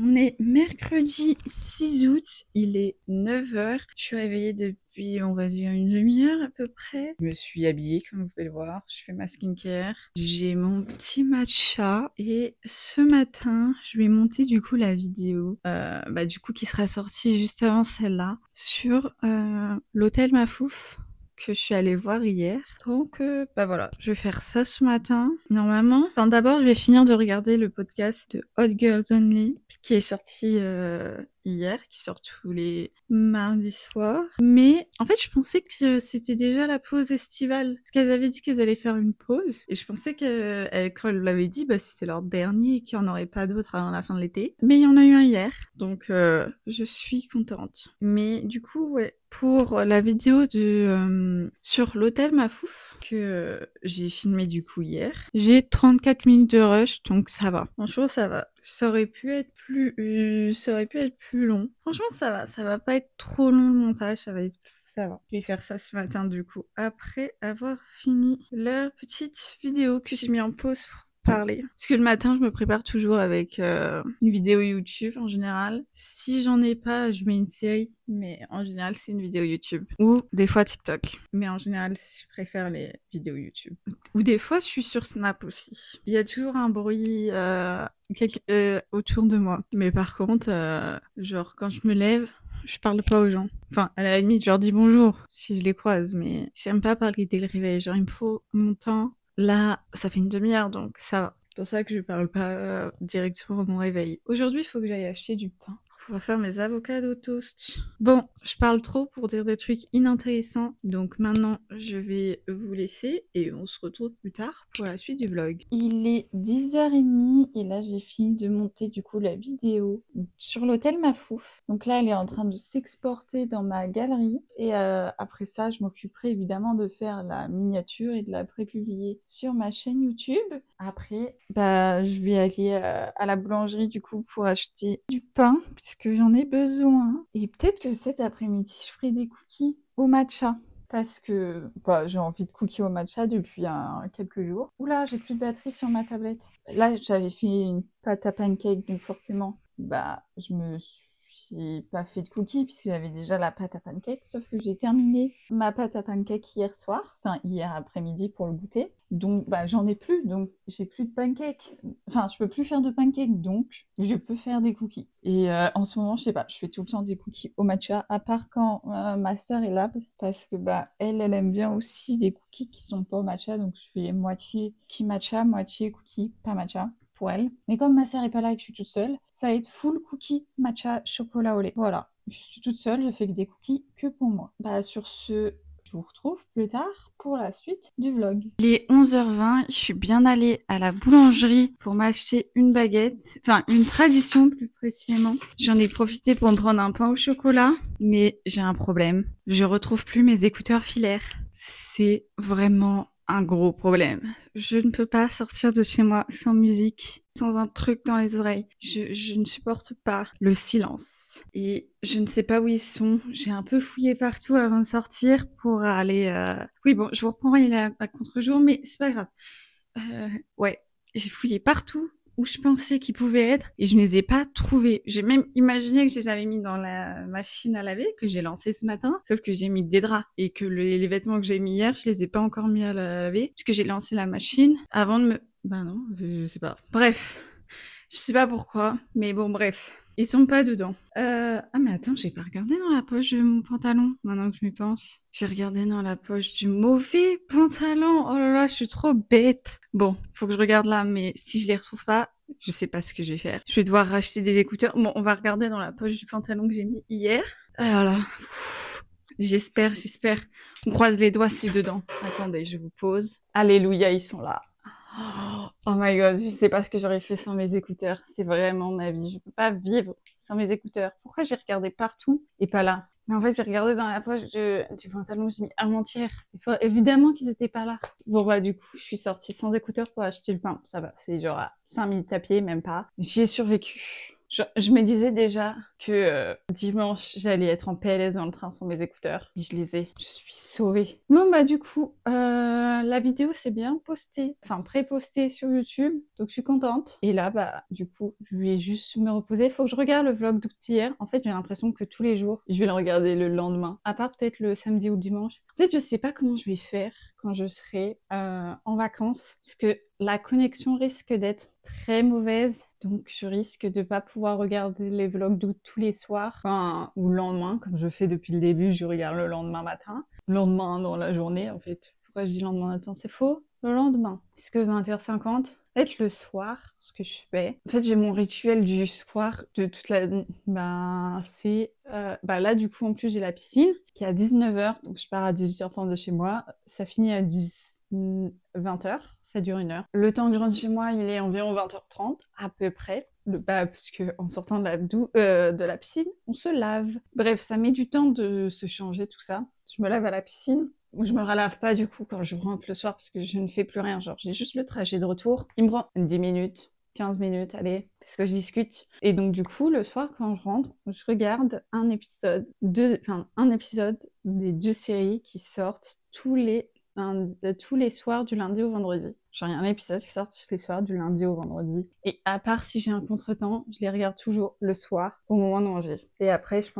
On est mercredi 6 août, il est 9h. Je suis réveillée depuis, on va dire, une demi-heure à peu près. Je me suis habillée, comme vous pouvez le voir. Je fais ma skincare. J'ai mon petit matcha. Et ce matin, je vais monter du coup la vidéo, du coup qui sera sortie juste avant celle-là, sur l'hôtel Mafouf que je suis allée voir hier. Donc, voilà, je vais faire ça ce matin. Normalement, d'abord, je vais finir de regarder le podcast de Hot Girls Only, qui est sorti hier, qui sort tous les mardis soirs. Mais en fait, je pensais que c'était déjà la pause estivale, parce qu'elles avaient dit qu'elles allaient faire une pause. Et je pensais que quand elles l'avaient dit, c'était leur dernier et qu'il n'y en aurait pas d'autres avant la fin de l'été. Mais il y en a eu un hier, donc je suis contente. Mais du coup, ouais, pour la vidéo sur l'hôtel Mafouf que j'ai filmé du coup hier, j'ai 34 minutes de rush, donc ça va. Franchement, ça va. Ça aurait pu être plus long. Franchement, ça va pas être trop long le montage, ça va. Je vais faire ça ce matin du coup, après avoir fini la petite vidéo que j'ai mis en pause pour parler. Parce que le matin, je me prépare toujours avec une vidéo YouTube en général. Si j'en ai pas, je mets une série, mais en général, c'est une vidéo YouTube. Ou des fois TikTok. Mais en général, je préfère les vidéos YouTube. Ou des fois, je suis sur Snap aussi. Il y a toujours un bruit autour de moi. Mais par contre, genre quand je me lève, je parle pas aux gens. Enfin, à la limite, je leur dis bonjour si je les croise, mais j'aime pas parler dès le réveil. Genre, il me faut mon temps. Là, ça fait une demi-heure, donc ça va. C'est pour ça que je parle pas directement à mon réveil. Aujourd'hui, il faut que j'aille acheter du pain. On va faire mes avocados toast. Bon, je parle trop pour dire des trucs inintéressants. Donc maintenant, je vais vous laisser et on se retrouve plus tard pour la suite du vlog. Il est 10h30 et là, j'ai fini de monter du coup la vidéo sur l'hôtel Mafouf. Donc là, elle est en train de s'exporter dans ma galerie. Et après ça, je m'occuperai évidemment de faire la miniature et de la prépublier sur ma chaîne YouTube. Après, je vais aller à la boulangerie du coup pour acheter du pain puisque j'en ai besoin. Et peut-être que cet après-midi, je ferai des cookies au matcha. Parce que j'ai envie de cookies au matcha depuis quelques jours. Oula, j'ai plus de batterie sur ma tablette. Là, j'avais fait une pâte à pancake, donc forcément, je me suis j'ai pas fait de cookies puisque j'avais déjà la pâte à pancakes, sauf que j'ai terminé ma pâte à pancakes hier soir, enfin hier après-midi pour le goûter. Donc bah j'en ai plus, donc j'ai plus de pancakes. Enfin, je peux plus faire de pancakes, donc je peux faire des cookies. Et en ce moment, je sais pas, je fais tout le temps des cookies au matcha, à part quand ma sœur est là, parce que bah elle aime bien aussi des cookies qui sont pas au matcha, donc je fais moitié cookie matcha, moitié cookie pas matcha pour elle. Mais comme ma sœur est pas là et que je suis toute seule, ça va être full cookie matcha chocolat au lait. Voilà, je suis toute seule, je fais que des cookies que pour moi. Bah sur ce, je vous retrouve plus tard pour la suite du vlog. Il est 11h20, je suis bien allée à la boulangerie pour m'acheter une baguette, enfin une tradition plus précisément. J'en ai profité pour me prendre un pain au chocolat, mais j'ai un problème. Je retrouve plus mes écouteurs filaires. C'est vraiment un gros problème. Je ne peux pas sortir de chez moi sans musique, sans un truc dans les oreilles. Je ne supporte pas le silence. Et je ne sais pas où ils sont. J'ai un peu fouillé partout avant de sortir pour aller... Oui, bon, je vous reprendrai à contre-jour, mais c'est pas grave. Ouais, j'ai fouillé partout où je pensais qu'ils pouvaient être et je ne les ai pas trouvés. J'ai même imaginé que je les avais mis dans la machine à laver que j'ai lancée ce matin, sauf que j'ai mis des draps et que les vêtements que j'ai mis hier, je les ai pas encore mis à laver puisque j'ai lancé la machine avant de me... Ben non, je sais pas. Bref, je sais pas pourquoi, mais bon, bref. Ils sont pas dedans. Ah mais attends, j'ai pas regardé dans la poche de mon pantalon, maintenant que je m'y pense. J'ai regardé dans la poche du mauvais pantalon. Oh là là, je suis trop bête. Bon, faut que je regarde là, mais si je les retrouve pas, je sais pas ce que je vais faire. Je vais devoir racheter des écouteurs. Bon, on va regarder dans la poche du pantalon que j'ai mis hier. Ah là là. J'espère. On croise les doigts, c'est dedans. Attendez, je vous pose. Alléluia, ils sont là. Oh my god, je sais pas ce que j'aurais fait sans mes écouteurs. C'est vraiment ma vie. Je peux pas vivre sans mes écouteurs. Pourquoi j'ai regardé partout et pas là? Mais en fait, j'ai regardé dans la poche du pantalon que j'ai mis avant-hier. Évidemment qu'ils étaient pas là. Bon bah du coup, je suis sortie sans écouteurs pour acheter le pain. Ça va, c'est genre à 5 minutes à pied, même pas. J'y ai survécu. Je me disais déjà que dimanche, j'allais être en PLS dans le train sans mes écouteurs. Et je les ai. Je suis sauvée. Bon, bah du coup, la vidéo s'est bien postée. Enfin, pré-postée sur YouTube. Donc, je suis contente. Et là, bah, du coup, je vais juste me reposer. Faut que je regarde le vlog d'hier. En fait, j'ai l'impression que tous les jours, je vais le regarder le lendemain. À part peut-être le samedi ou le dimanche. En fait, je sais pas comment je vais faire quand je serai en vacances. Parce que la connexion risque d'être très mauvaise. Donc, je risque de pas pouvoir regarder les vlogs d'août tous les soirs, enfin, ou le lendemain, comme je fais depuis le début, je regarde le lendemain matin. Le lendemain dans la journée, en fait. Pourquoi je dis lendemain matin? C'est faux. Le lendemain. Est-ce que 20h50? Peut-être le soir, ce que je fais. En fait, j'ai mon rituel du soir de toute la... Ben, c'est... là, du coup, en plus, j'ai la piscine qui est à 19h, donc je pars à 18h30 de chez moi. Ça finit à 20h, ça dure 1 heure. Le temps que je rentre chez moi, il est environ 20h30, à peu près. Parce que en sortant de la piscine, on se lave. Bref, ça met du temps de se changer, tout ça. Je me lave à la piscine. Je me relave pas du coup quand je rentre le soir parce que je ne fais plus rien. Genre, j'ai juste le trajet de retour qui me prend 10 minutes, 15 minutes, allez, parce que je discute. Et donc, du coup, le soir, quand je rentre, je regarde un épisode des 2 séries qui sortent tous les soirs du lundi au vendredi. Genre, il y a un épisode qui sort tous les soirs du lundi au vendredi. Et à part si j'ai un contretemps, je les regarde toujours le soir au moment de manger. Et après, je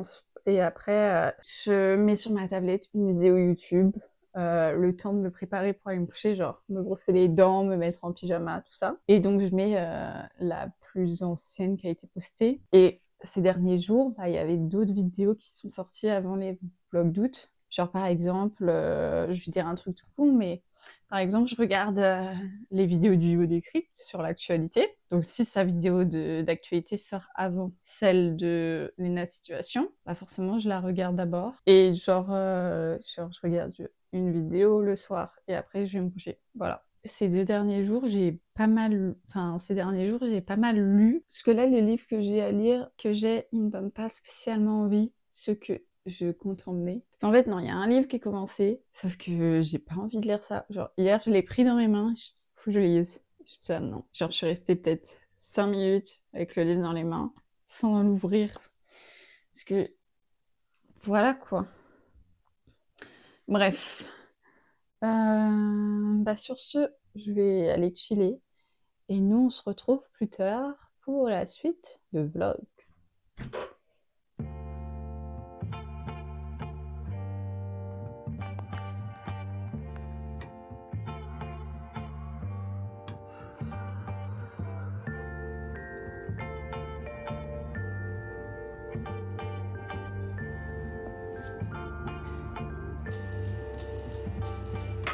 mets sur ma tablette une vidéo YouTube, le temps de me préparer pour aller me coucher, genre me brosser les dents, me mettre en pyjama, tout ça. Et donc, je mets la plus ancienne qui a été postée. Et ces derniers jours, il y avait d'autres vidéos qui sont sorties avant les vlogs d'août. Genre, par exemple, je vais dire un truc tout con, mais par exemple, je regarde les vidéos du Hugo Décrypte sur l'actualité. Donc, si sa vidéo d'actualité sort avant celle de Lena Situation, bah forcément, je la regarde d'abord. Et genre, je regarde une vidéo le soir et après, je vais me coucher. Voilà. Ces derniers jours, j'ai pas mal lu. Parce que là, les livres que j'ai à lire, ils me donnent pas spécialement envie. Ce que je compte emmener. En fait, non, il y a un livre qui est commencé, sauf que j'ai pas envie de lire ça. Genre, hier, je l'ai pris dans mes mains, faut que je le lise. Je dis, ah non. Genre, je suis restée peut-être 5 minutes avec le livre dans les mains, sans l'ouvrir. Parce que, voilà quoi. Bref. Sur ce, je vais aller chiller. Et nous, on se retrouve plus tard pour la suite de vlog.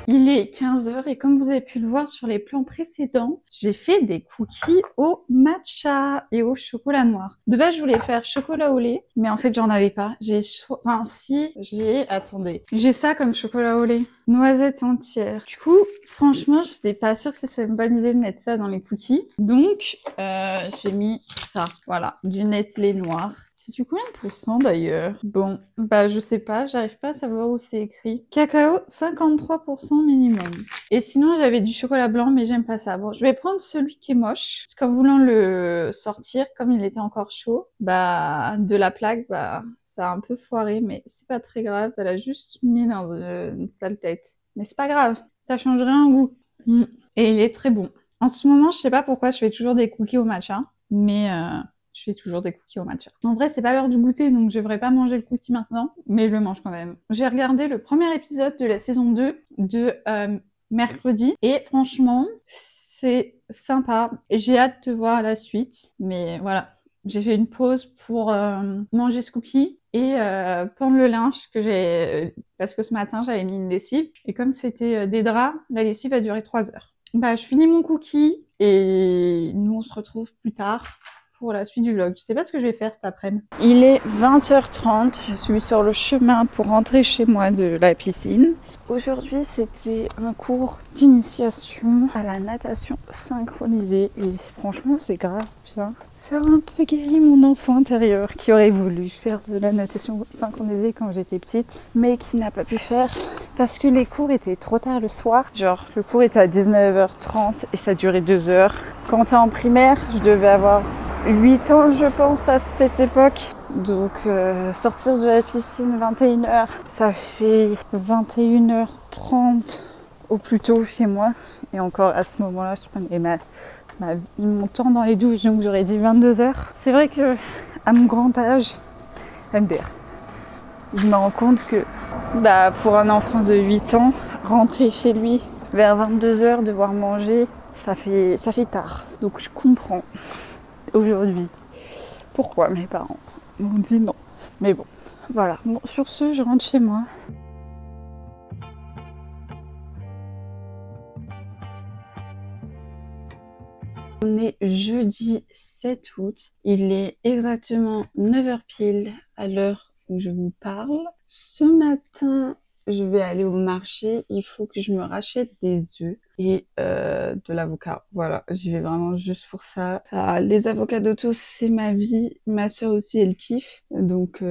Il est 15h et comme vous avez pu le voir sur les plans précédents, j'ai fait des cookies au matcha et au chocolat noir. De base, je voulais faire chocolat au lait, mais en fait, j'en avais pas. Attendez. J'ai ça comme chocolat au lait. Noisette entière. Du coup, franchement, j'étais pas sûre que ce soit une bonne idée de mettre ça dans les cookies. Donc, j'ai mis ça. Voilà. Du Nestlé noir. C'est du combien de pourcents d'ailleurs? Bon, bah je sais pas, j'arrive pas à savoir où c'est écrit. Cacao, 53% minimum. Et sinon, j'avais du chocolat blanc, mais j'aime pas ça. Bon, je vais prendre celui qui est moche. Parce qu'en voulant le sortir, comme il était encore chaud, bah de la plaque, bah ça a un peu foiré, mais c'est pas très grave. Elle a juste mis dans une sale tête. Mais c'est pas grave, ça change rien au goût. Et il est très bon. En ce moment, je sais pas pourquoi je fais toujours des cookies au matcha, mais je fais toujours des cookies au matcha. En vrai, c'est pas l'heure du goûter, donc je devrais pas manger le cookie maintenant, mais je le mange quand même. J'ai regardé le premier épisode de la saison 2 de mercredi, et franchement, c'est sympa. J'ai hâte de voir la suite, mais voilà. J'ai fait une pause pour manger ce cookie et prendre le linge que j'ai... Parce que ce matin, j'avais mis une lessive, et comme c'était des draps, la lessive a duré 3 heures. Bah, je finis mon cookie, et nous, on se retrouve plus tard pour la suite du vlog. Je sais pas ce que je vais faire cet après-midi. Il est 20h30, je suis sur le chemin pour rentrer chez moi de la piscine. Aujourd'hui, c'était un cours d'initiation à la natation synchronisée et franchement, c'est grave bien. Ça a un peu guéri mon enfant intérieur qui aurait voulu faire de la natation synchronisée quand j'étais petite, mais qui n'a pas pu faire parce que les cours étaient trop tard le soir. Genre, le cours était à 19h30 et ça durait 2 heures. Quand t'es en primaire, je devais avoir 8 ans, je pense, à cette époque. Donc, sortir de la piscine 21h, ça fait 21h30 au plus tôt chez moi. Et encore, à ce moment-là, je prenais mon temps dans les douches, donc j'aurais dit 22h. C'est vrai que, à mon grand âge, MDR, je me rends compte que, pour un enfant de 8 ans, rentrer chez lui vers 22h, devoir manger, ça fait tard. Donc, je comprends aujourd'hui pourquoi mes parents m'ont dit non. Mais bon, voilà. Bon, sur ce, je rentre chez moi. On est jeudi 7 août. Il est exactement 9h pile à l'heure où je vous parle. Ce matin, je vais aller au marché. Il faut que je me rachète des œufs et de l'avocat. Voilà, j'y vais vraiment juste pour ça. Les avocats d'auto, c'est ma vie. Ma soeur aussi, elle kiffe. Donc,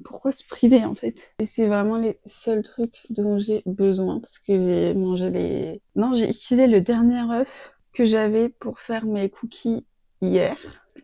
pourquoi se priver en fait? Et c'est vraiment les seuls trucs dont j'ai besoin parce que j'ai mangé j'ai utilisé le dernier œuf que j'avais pour faire mes cookies hier.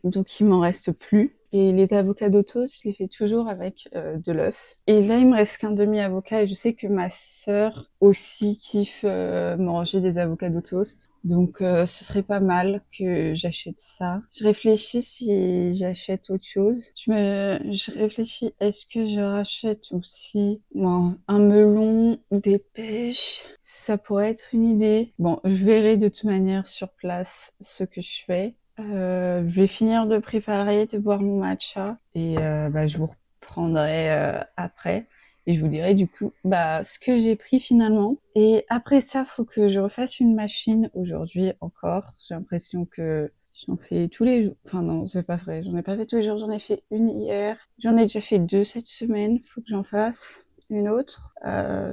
Donc, il m'en reste plus. Et les avocats toast, je les fais toujours avec de l'œuf. Et là, il me reste qu'un demi-avocat et je sais que ma sœur aussi kiffe manger des avocats toast. Donc, ce serait pas mal que j'achète ça. Je réfléchis si j'achète autre chose. Je réfléchis, est-ce que je rachète aussi un melon ou des pêches? Ça pourrait être une idée. Bon, je verrai de toute manière sur place ce que je fais. Je vais finir de préparer, de boire mon matcha et je vous reprendrai après et je vous dirai du coup ce que j'ai pris finalement. Et après ça, faut que je refasse une machine aujourd'hui encore. J'ai l'impression que j'en fais tous les jours. Enfin non, c'est pas vrai. J'en ai pas fait tous les jours. J'en ai fait une hier. J'en ai déjà fait 2 cette semaine. Faut que j'en fasse une autre.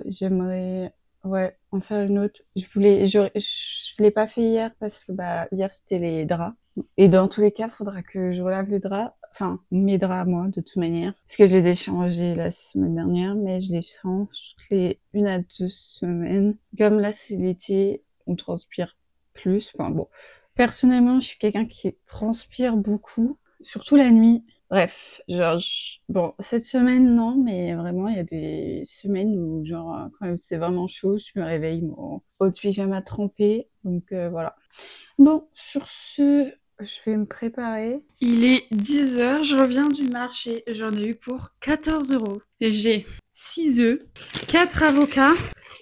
J'aimerais en faire une autre. Je l'ai pas fait hier parce que hier c'était les draps. Et dans tous les cas, faudra que je relave les draps, enfin mes draps à moi de toute manière, parce que je les ai changés la semaine dernière, mais je les change toutes les 1 à 2 semaines. Comme là c'est l'été, on transpire plus. Enfin bon, personnellement, je suis quelqu'un qui transpire beaucoup, surtout la nuit. Bref, bon, cette semaine, non, mais vraiment, il y a des semaines où, quand c'est vraiment chaud, je me réveille, mon haut de pyjama trempé, donc voilà. Bon, sur ce, je vais me préparer. Il est 10h, je reviens du marché, j'en ai eu pour 14 €. J'ai 6 œufs, 4 avocats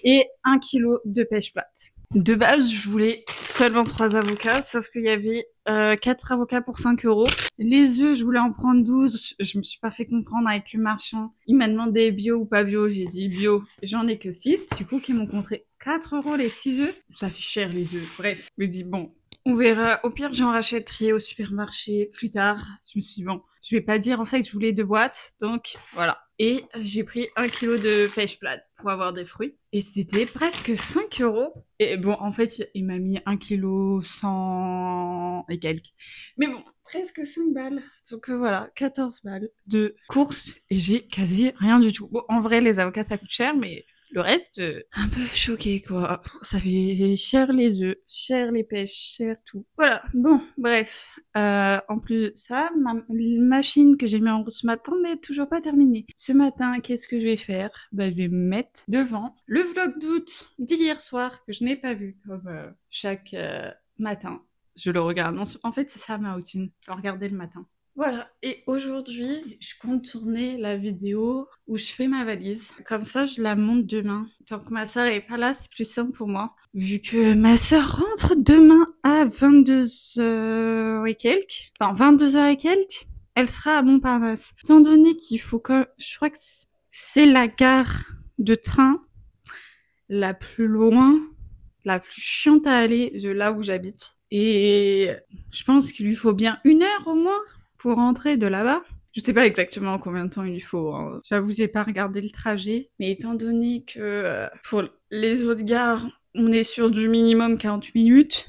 et 1 kg de pêche plate. De base, je voulais seulement 3 avocats, sauf qu'il y avait 4 avocats pour 5 euros. Les œufs, je voulais en prendre 12. Je me suis pas fait comprendre avec le marchand. Il m'a demandé bio ou pas bio. J'ai dit bio. J'en ai que 6. Du coup, ils m'ont compté 4 euros les 6 œufs. Ça fait cher les œufs. Bref, je me dis bon, on verra. Au pire, j'en rachèterai au supermarché plus tard. Je me suis dit bon, je vais pas dire en fait que je voulais 2 boîtes. Donc voilà. Et j'ai pris 1 kilo de pêche plate pour avoir des fruits. Et c'était presque 5 euros. Et bon, en fait, il m'a mis 1 kilo 100 et quelques. Mais bon, presque 5 balles. Donc voilà, 14 balles de courses. Et j'ai quasi rien du tout. Bon, en vrai, les avocats, ça coûte cher, mais le reste, un peu choqué, quoi. Ça fait cher les œufs, cher les pêches, cher tout. Voilà, bon, bref. En plus de ça, ma machine que j'ai mis en route ce matin n'est toujours pas terminée. Ce matin, qu'est-ce que je vais faire? Bah, je vais me mettre devant le vlog d'août d'hier soir que je n'ai pas vu comme chaque matin. Je le regarde. En fait, c'est ça ma routine. Je le regardais le matin. Voilà, et aujourd'hui, je compte tourner la vidéo où je fais ma valise. Comme ça, je la monte demain. Tant que ma soeur est pas là, c'est plus simple pour moi. Vu que ma soeur rentre demain à 22h et quelques. Enfin, 22h et quelques. Elle sera à Montparnasse. Étant donné qu'il faut que... Je crois que c'est la gare de train la plus loin, la plus chiante à aller de là où j'habite. Et je pense qu'il lui faut bien 1 heure au moins pour rentrer de là-bas. Je sais pas exactement combien de temps il lui faut. Hein. J'avoue, j'ai pas regardé le trajet. Mais étant donné que pour les autres gares, on est sur du minimum 40 minutes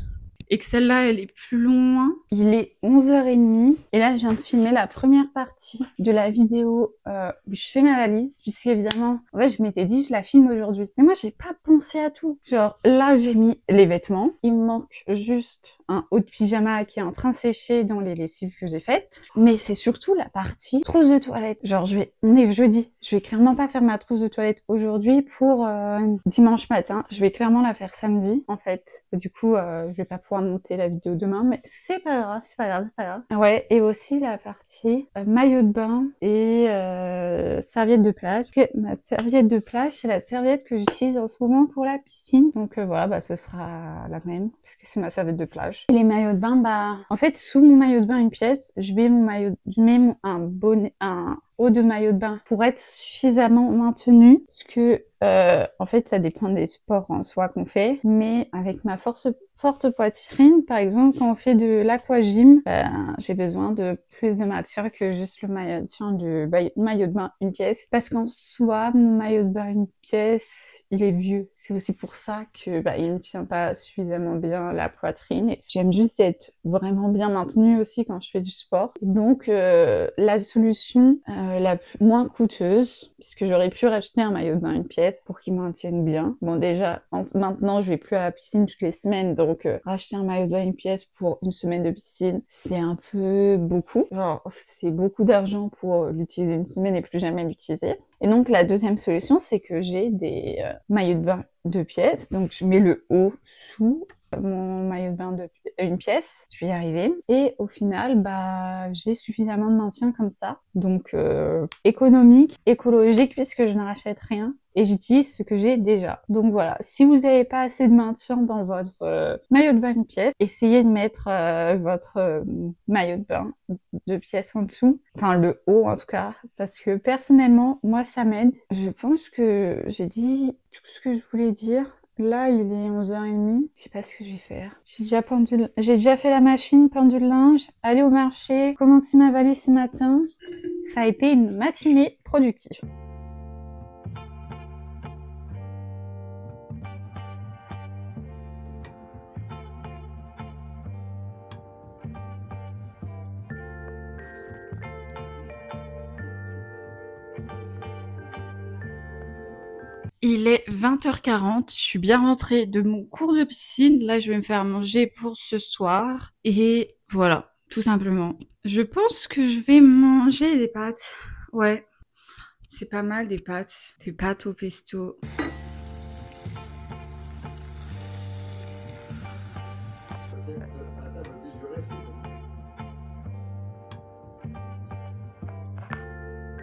et que celle-là, elle est plus loin. Il est 11h30 et là, je viens de filmer la première partie de la vidéo où je fais ma valise, puisque évidemment, en fait, je m'étais dit, je la filme aujourd'hui. Mais moi, j'ai pas pensé à tout. Genre, là, j'ai mis les vêtements. Il me manque juste un haut de pyjama qui est en train de sécher dans les lessives que j'ai faites. Mais c'est surtout la partie trousse de toilette. Genre, on est jeudi. Je vais clairement pas faire ma trousse de toilette aujourd'hui pour dimanche matin. Je vais clairement la faire samedi, en fait. Du coup, je vais pas pouvoir monter la vidéo demain, mais c'est pas grave, c'est pas grave, c'est pas grave. Ouais, et aussi la partie maillot de bain et serviette de plage. Ma serviette de plage, c'est la serviette que j'utilise en ce moment pour la piscine. Donc voilà, bah ce sera la même, parce que c'est ma serviette de plage. Et les maillots de bain, bah en fait, sous mon maillot de bain, une pièce, je mets un haut de maillot de bain pour être suffisamment maintenu, parce que en fait, ça dépend des sports en soi qu'on fait, mais avec ma forte poitrine, par exemple, quand on fait de l'aquagym, j'ai besoin de plus de matière que juste le maillot de bain une pièce. Parce qu'en soi, mon maillot de bain une pièce, il est vieux. C'est aussi pour ça que il ne tient pas suffisamment bien la poitrine. Et j'aime juste être vraiment bien maintenue aussi quand je fais du sport. Et donc, la solution la moins coûteuse, puisque j'aurais pu racheter un maillot de bain une pièce pour qu'il maintienne bien. Bon, déjà, maintenant, je vais plus à la piscine toutes les semaines, donc racheter un maillot de bain une pièce pour une semaine de piscine, c'est un peu beaucoup. Genre, c'est beaucoup d'argent pour l'utiliser une semaine et plus jamais l'utiliser. Et donc, la deuxième solution, c'est que j'ai des maillots de bain de pièces. Donc, je mets le haut sous mon maillot de bain une pièce, je vais y arriver. Et au final, j'ai suffisamment de maintien comme ça. Donc, économique, écologique, puisque je ne rachète rien. Et j'utilise ce que j'ai déjà. Donc voilà, si vous n'avez pas assez de maintien dans votre maillot de bain une pièce, essayez de mettre votre maillot de bain de pièce en dessous. Enfin, le haut en tout cas. Parce que personnellement, moi, ça m'aide. Je pense que j'ai dit tout ce que je voulais dire. Là, il est 11h30. Je sais pas ce que je vais faire. J'ai déjà fait la machine, pendu le linge, aller au marché, commencer ma valise ce matin. Ça a été une matinée productive. Il est 20h40, je suis bien rentrée de mon cours de piscine. Là, je vais me faire manger pour ce soir. Et voilà, tout simplement. Je pense que je vais manger des pâtes. Ouais, c'est pas mal des pâtes. Des pâtes au pesto.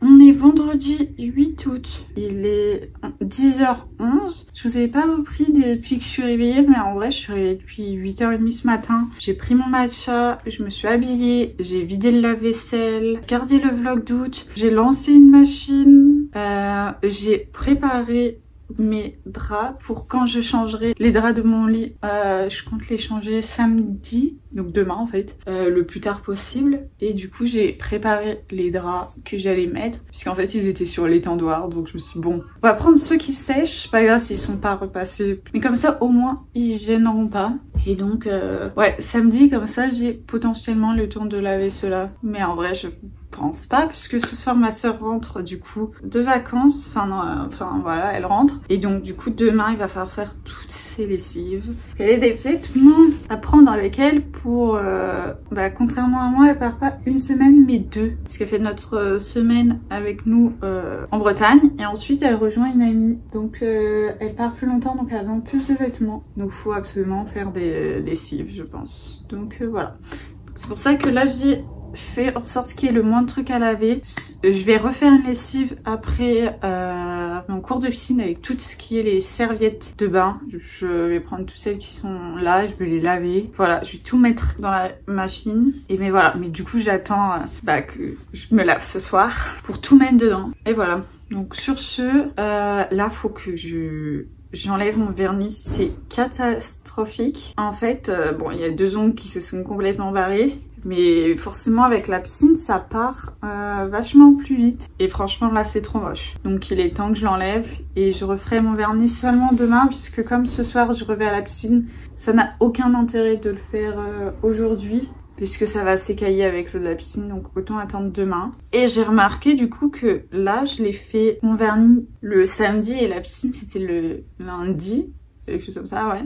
On est vendredi 8 août, il est 10h11. Je vous avais pas repris depuis que je suis réveillée, mais en vrai je suis réveillée depuis 8h30 ce matin. J'ai pris mon matcha, je me suis habillée, j'ai vidé le lave-vaisselle, regardé le vlog d'août, j'ai lancé une machine, j'ai préparé mes draps pour quand je changerai les draps de mon lit. Je compte les changer samedi, donc demain en fait, le plus tard possible. Et du coup j'ai préparé les draps que j'allais mettre, puisqu'en fait ils étaient sur l'étendoir, donc je me suis dit bon, on va prendre ceux qui sèchent, pas grave s'ils sont pas repassés, mais comme ça au moins ils gêneront pas. Et donc ouais, samedi comme ça j'ai potentiellement le temps de laver cela, mais en vrai je pense pas, puisque ce soir ma soeur rentre du coup de vacances, enfin non, enfin voilà, elle rentre, et donc du coup demain il va falloir faire toutes ces lessives. Elle a des vêtements à prendre avec elle pour contrairement à moi, elle part pas une semaine mais 2, parce qu'elle fait notre semaine avec nous en Bretagne, et ensuite elle rejoint une amie, donc elle part plus longtemps, donc elle a besoin de plus de vêtements, donc faut absolument faire des lessives je pense, donc voilà. C'est pour ça que là j'ai fait en sorte qu'il y ait le moins de trucs à laver. Je vais refaire une lessive après mon cours de piscine avec tout ce qui est les serviettes de bain. Je vais prendre toutes celles qui sont là, je vais les laver. Voilà, je vais tout mettre dans la machine. Et mais voilà, mais du coup j'attends que je me lave ce soir pour tout mettre dedans. Et voilà. Donc sur ce, là faut que j'enlève mon vernis, c'est catastrophique. En fait, bon, il y a 2 ongles qui se sont complètement barrés. Mais forcément avec la piscine ça part vachement plus vite. Et franchement là c'est trop moche. Donc il est temps que je l'enlève. Et je referai mon vernis seulement demain. Puisque comme ce soir je reviens à la piscine, ça n'a aucun intérêt de le faire aujourd'hui. Puisque ça va s'écailler avec l'eau de la piscine. Donc autant attendre demain. Et j'ai remarqué du coup que là je l'ai fait mon vernis le samedi. Et la piscine c'était le lundi. Quelque chose comme ça, ouais.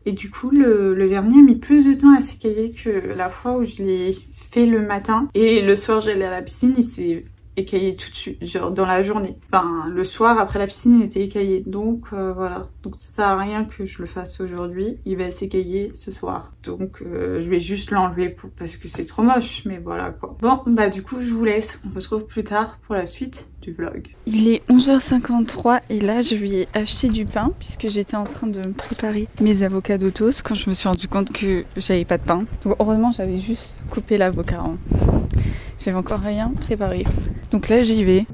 Et du coup, le vernis a mis plus de temps à s'écailler que la fois où je l'ai fait le matin. Et le soir, j'allais à la piscine, il s'est écaillé tout de suite, genre dans la journée. Enfin, le soir, après la piscine, il était écaillé. Donc voilà. Donc ça sert à rien que je le fasse aujourd'hui. Il va s'écailler ce soir. Donc je vais juste l'enlever parce que c'est trop moche. Mais voilà quoi. Bon, bah du coup, je vous laisse. On se retrouve plus tard pour la suite du vlog. Il est 11h53 et là je lui ai acheté du pain puisque j'étais en train de me préparer mes avocados toast quand je me suis rendu compte que j'avais pas de pain. Donc heureusement j'avais juste coupé l'avocat. Hein. J'avais encore rien préparé. Donc là j'y vais.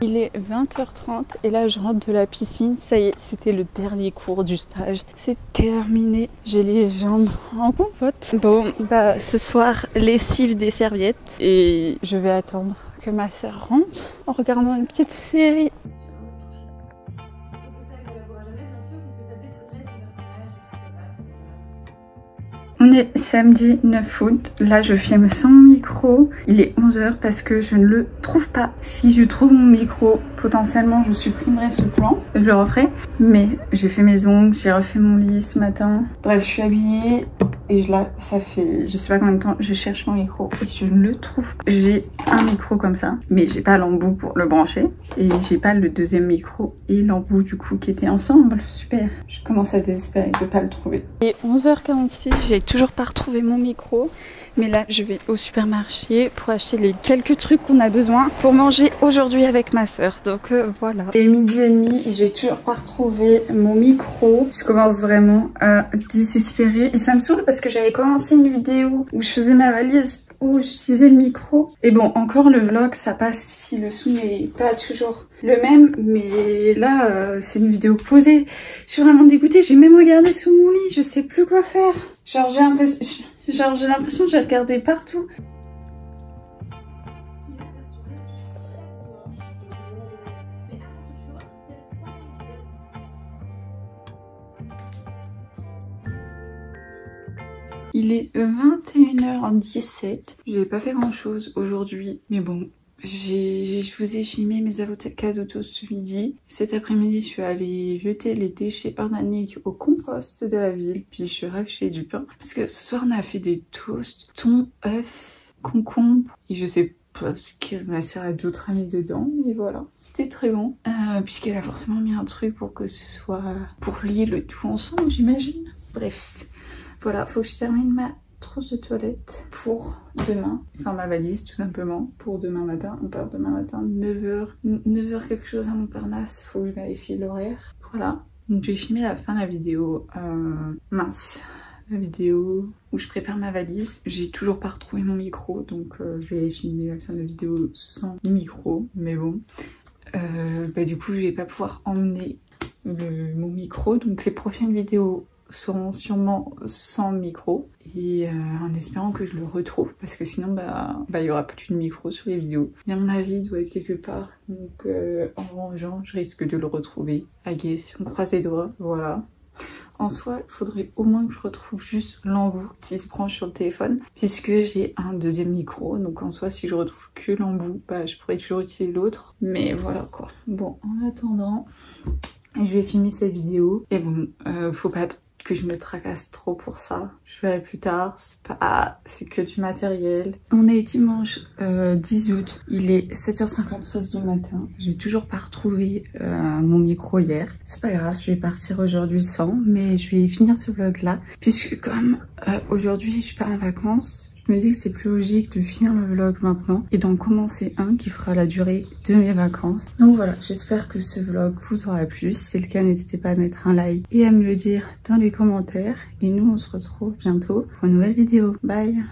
Il est 20h30 et là je rentre de la piscine, ça y est, c'était le dernier cours du stage. C'est terminé, j'ai les jambes en compote. Bon, bah ce soir, lessive des serviettes et je vais attendre que ma soeur rentre en regardant une petite série. On est samedi 9 août, là je filme sans micro, il est 11h parce que je ne le trouve pas. Si je trouve mon micro, potentiellement je supprimerai ce plan, je le referai. Mais j'ai fait mes ongles, j'ai refait mon lit ce matin. Bref, je suis habillée et là ça fait je sais pas combien de temps je cherche mon micro et je ne le trouve pas. J'ai un micro comme ça, mais j'ai pas l'embout pour le brancher. Et j'ai pas le deuxième micro et l'embout du coup qui étaient ensemble. Super, je commence à désespérer de pas le trouver. Il est 11h46, j'ai toujours pas retrouvé mon micro, mais là je vais au supermarché pour acheter les quelques trucs qu'on a besoin pour manger aujourd'hui avec ma soeur. Donc voilà. Il est 12h30 et j'ai toujours pas retrouvé mon micro. Je commence vraiment à désespérer et ça me saoule parce que j'avais commencé une vidéo où je faisais ma valise où j'utilisais le micro. Et bon, encore le vlog ça passe si le son n'est pas toujours le même, mais là c'est une vidéo posée. Je suis vraiment dégoûtée, j'ai même regardé sous mon lit, je sais plus quoi faire. Genre j'ai l'impression que j'ai regardé partout. Il est 21h17. J'avais pas fait grand chose aujourd'hui, mais bon. Je vous ai filmé mes avocados toast ce midi. Cet après-midi, je suis allée jeter les déchets organiques au compost de la ville. Puis je suis racheté du pain. Parce que ce soir, on a fait des toasts, thon, œufs, concombre. Et je sais parce que ma soeur a d'autres amis dedans, mais voilà, c'était très bon. Puisqu'elle a forcément mis un truc pour que ce soit pour lier le tout ensemble, j'imagine. Bref, voilà, faut que je termine ma trousse de toilette pour demain, enfin ma valise tout simplement, pour demain matin. On part demain matin 9h quelque chose à Montparnasse, faut que je vérifie l'horaire. Voilà, donc je vais filmer la fin de la vidéo, la vidéo où je prépare ma valise. J'ai toujours pas retrouvé mon micro, donc je vais filmer la fin de la vidéo sans micro, mais bon. Du coup je vais pas pouvoir emmener mon micro, donc les prochaines vidéos seront sûrement sans micro et en espérant que je le retrouve parce que sinon il y aura plus de micro sur les vidéos. Et à mon avis il doit être quelque part, donc en rangeant je risque de le retrouver. I guess, on croise les doigts, voilà. En soi, il faudrait au moins que je retrouve juste l'embout qui se branche sur le téléphone, puisque j'ai un deuxième micro. Donc en soi, si je retrouve que l'embout, je pourrais toujours utiliser l'autre. Mais voilà quoi. Bon, en attendant, je vais filmer cette vidéo. Et bon, faut pas que je me tracasse trop pour ça. Je verrai plus tard. C'est que du matériel. On est dimanche 10 août. Il est 7h56 du matin. J'ai toujours pas retrouvé mon micro hier. C'est pas grave, je vais partir aujourd'hui sans. Mais je vais finir ce vlog là. Puisque comme aujourd'hui je pars en vacances, je me dis que c'est plus logique de finir le vlog maintenant et d'en commencer un qui fera la durée de mes vacances. Donc voilà, j'espère que ce vlog vous aura plu. Si c'est le cas, n'hésitez pas à mettre un like et à me le dire dans les commentaires. Et nous, on se retrouve bientôt pour une nouvelle vidéo. Bye!